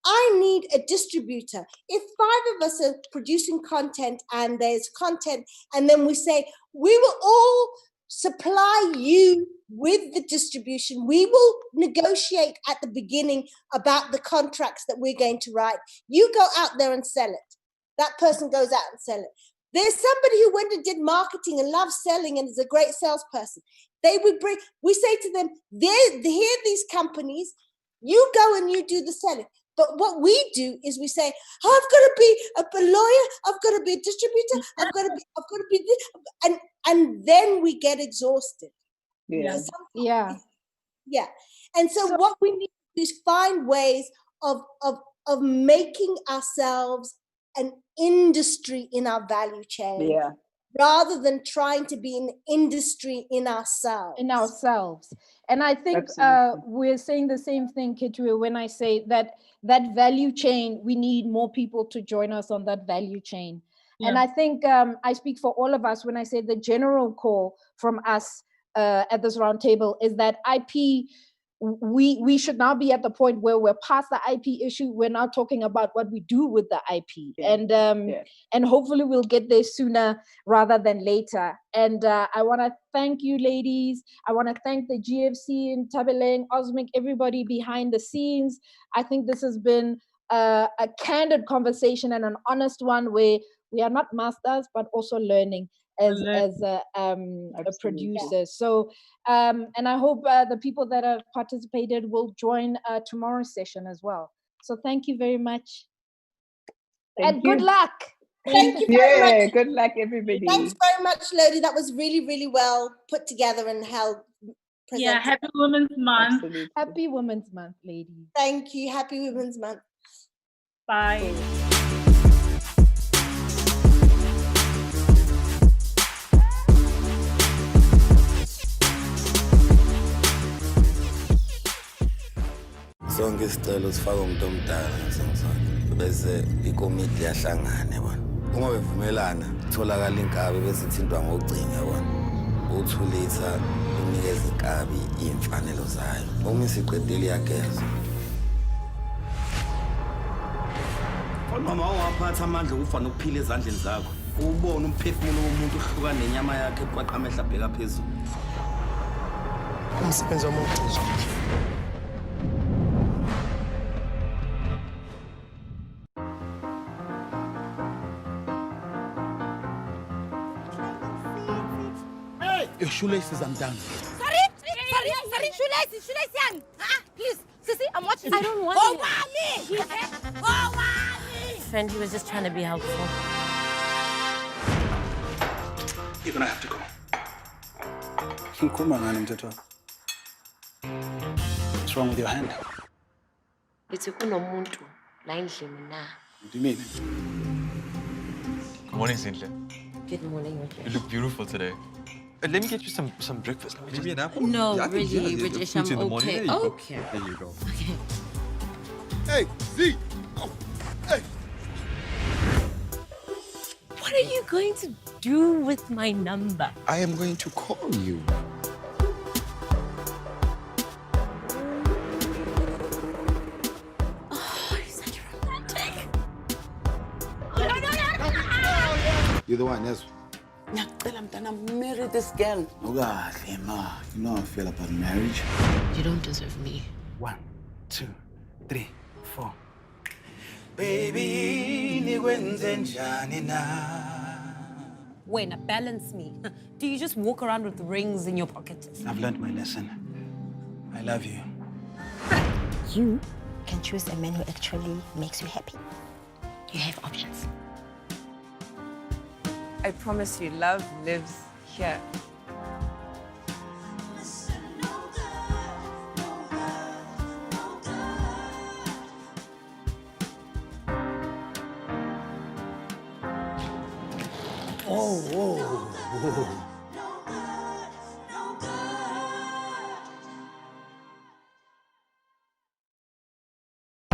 I need a distributor. If 5 of us are producing content and there's content, and then we say, we will all supply you with the distribution. We will negotiate at the beginning about the contracts that we're going to write. You go out there and sell it. That person goes out and sell it. There's somebody who went and did marketing and loves selling and is a great salesperson. We say to them, here are these companies, you go and you do the selling. But what we do is we say, oh, I've got to be a lawyer, I've got to be a distributor, I've got to be this, and then we get exhausted. Yeah. And so what we need to do is find ways of making ourselves an industry in our value chain, rather than trying to be an industry in ourselves. And I think we're saying the same thing, Ketue, when I say that value chain, we need more people to join us on that value chain. And I think I speak for all of us when I say the general call from us at this roundtable is that IP, we should now be at the point where we're past the IP issue. We're now talking about what we do with the IP, and hopefully we'll get there sooner rather than later. And I want to thank you, ladies. I want to thank the GFC and Tabeleng, Osmic, everybody behind the scenes. I think this has been a candid conversation and an honest one where we are not masters but also learning as a producer. So and I hope the people that have participated will join tomorrow's session as well. So thank you very much. And good luck. Thank you very much. Good luck, everybody. Thanks very much, Lodi. That was really, really well put together and held. Yeah, happy Women's Month. Absolutely. Happy Women's Month, ladies. Thank you. Happy Women's Month. Bye. sonke isicelo sifaka umuntu omdala ngesonke bese ikomiti yahlangana yabona. Uma bevumelana kutholakala inkabi bese ithintwa ngocingo yabona. Uthulisa unikeza inkabi imfanelo zayo. Uma isiqedile iyageza. Mama waphatha amandla ukufa nokuphila ezandleni zakho. Ubona umphefumulo womuntu ohluka nenyama yakhe eqwaqa amehla abheka phezulu. Umsebenzi wami uqhuzwa. Hey, your shoelaces are done. Sorry, shoelace young. Please, Sissy, I'm watching. I don't want Oh, it. Wally! Oh, Wally! Friend, he was just trying to be helpful. You're gonna have to go. What's wrong with your hand? It's a kunomuntu la endlini na. What do you mean? Good morning, Cynthia. Good morning, You look beautiful today. Let me get you some breakfast. Maybe an apple? No, Yeah, I think, Reggie, yeah, Reggie, fruits in the I'm morning. okay. There you go. Okay. There you go. Okay. Hey, Z! Oh, hey! What are you going to do with my number? I am going to call you. Oh, you're such a romantic. You're the one, yes. Marry this girl. Okay, ma. You know how I feel about marriage. You don't deserve me. 1, 2, 3, 4. Baby, nikwenze njani na? Wait, balance me. Do you just walk around with rings in your pockets? I've learned my lesson. I love you. You can choose a man who actually makes you happy. You have options. I promise you, love lives here.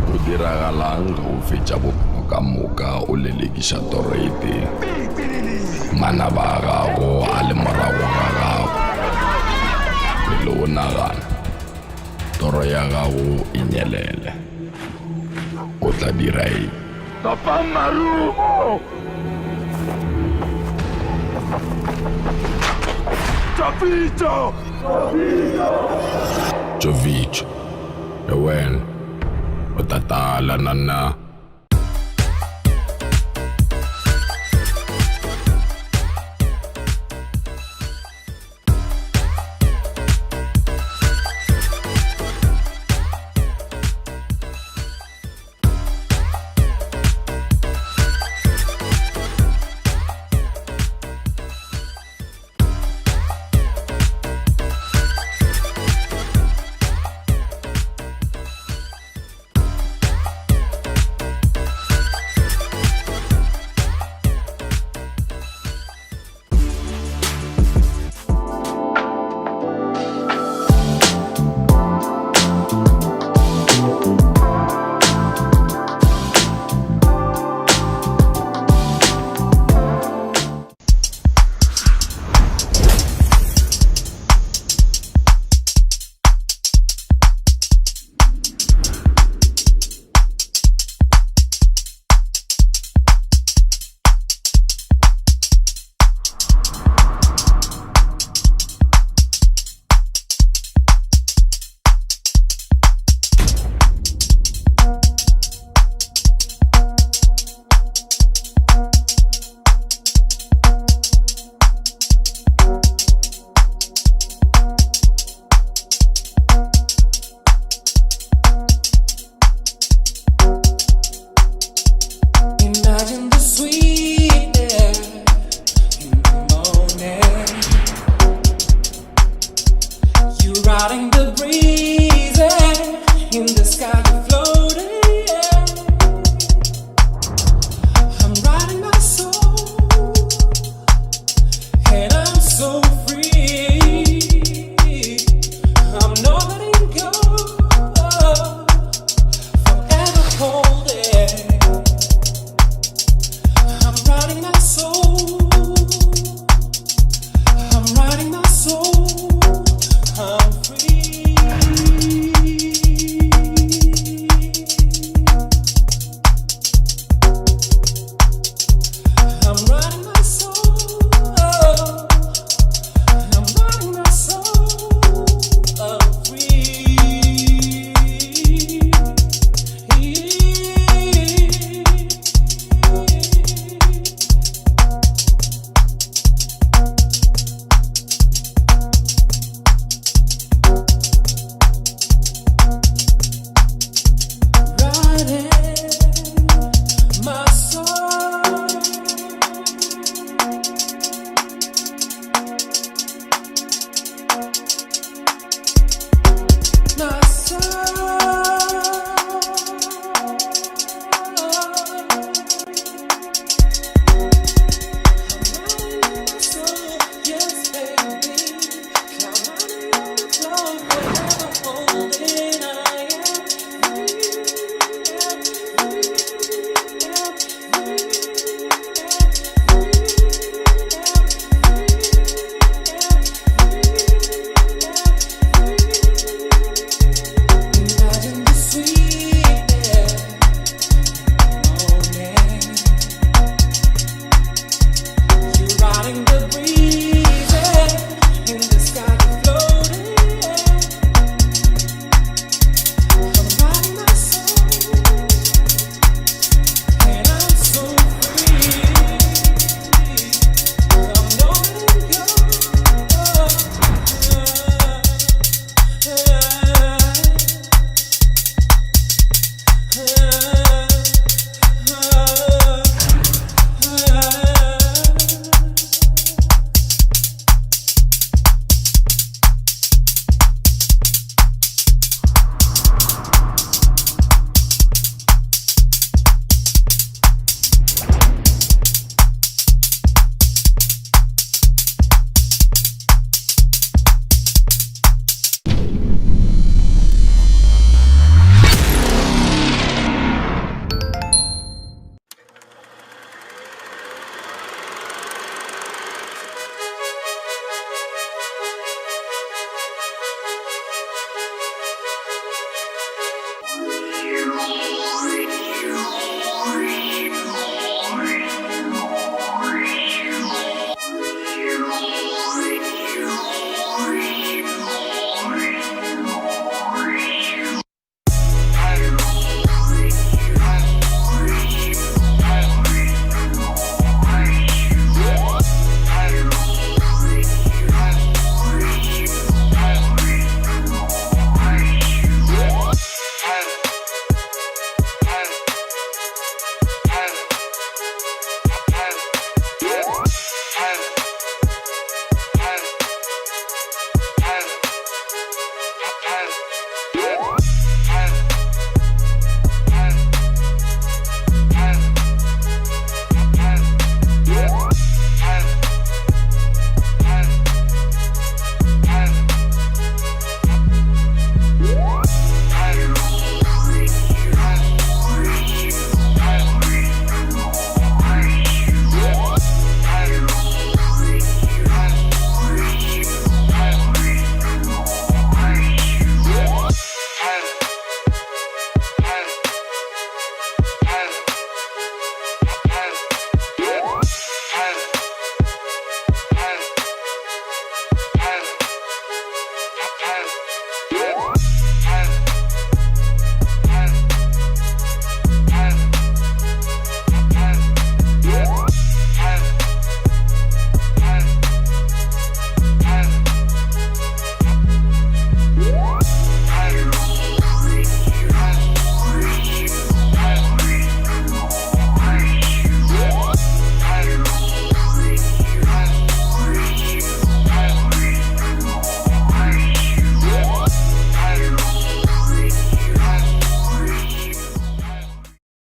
Go diragalang ga o fetša bophelo ka moka o lelekisa torete. Manaba a gago a le morago ga gago. Pele o nagana, toro ya gago e nyelele. O tla dira eng? Papa Marumo! Jovich, wena, o tatala nana.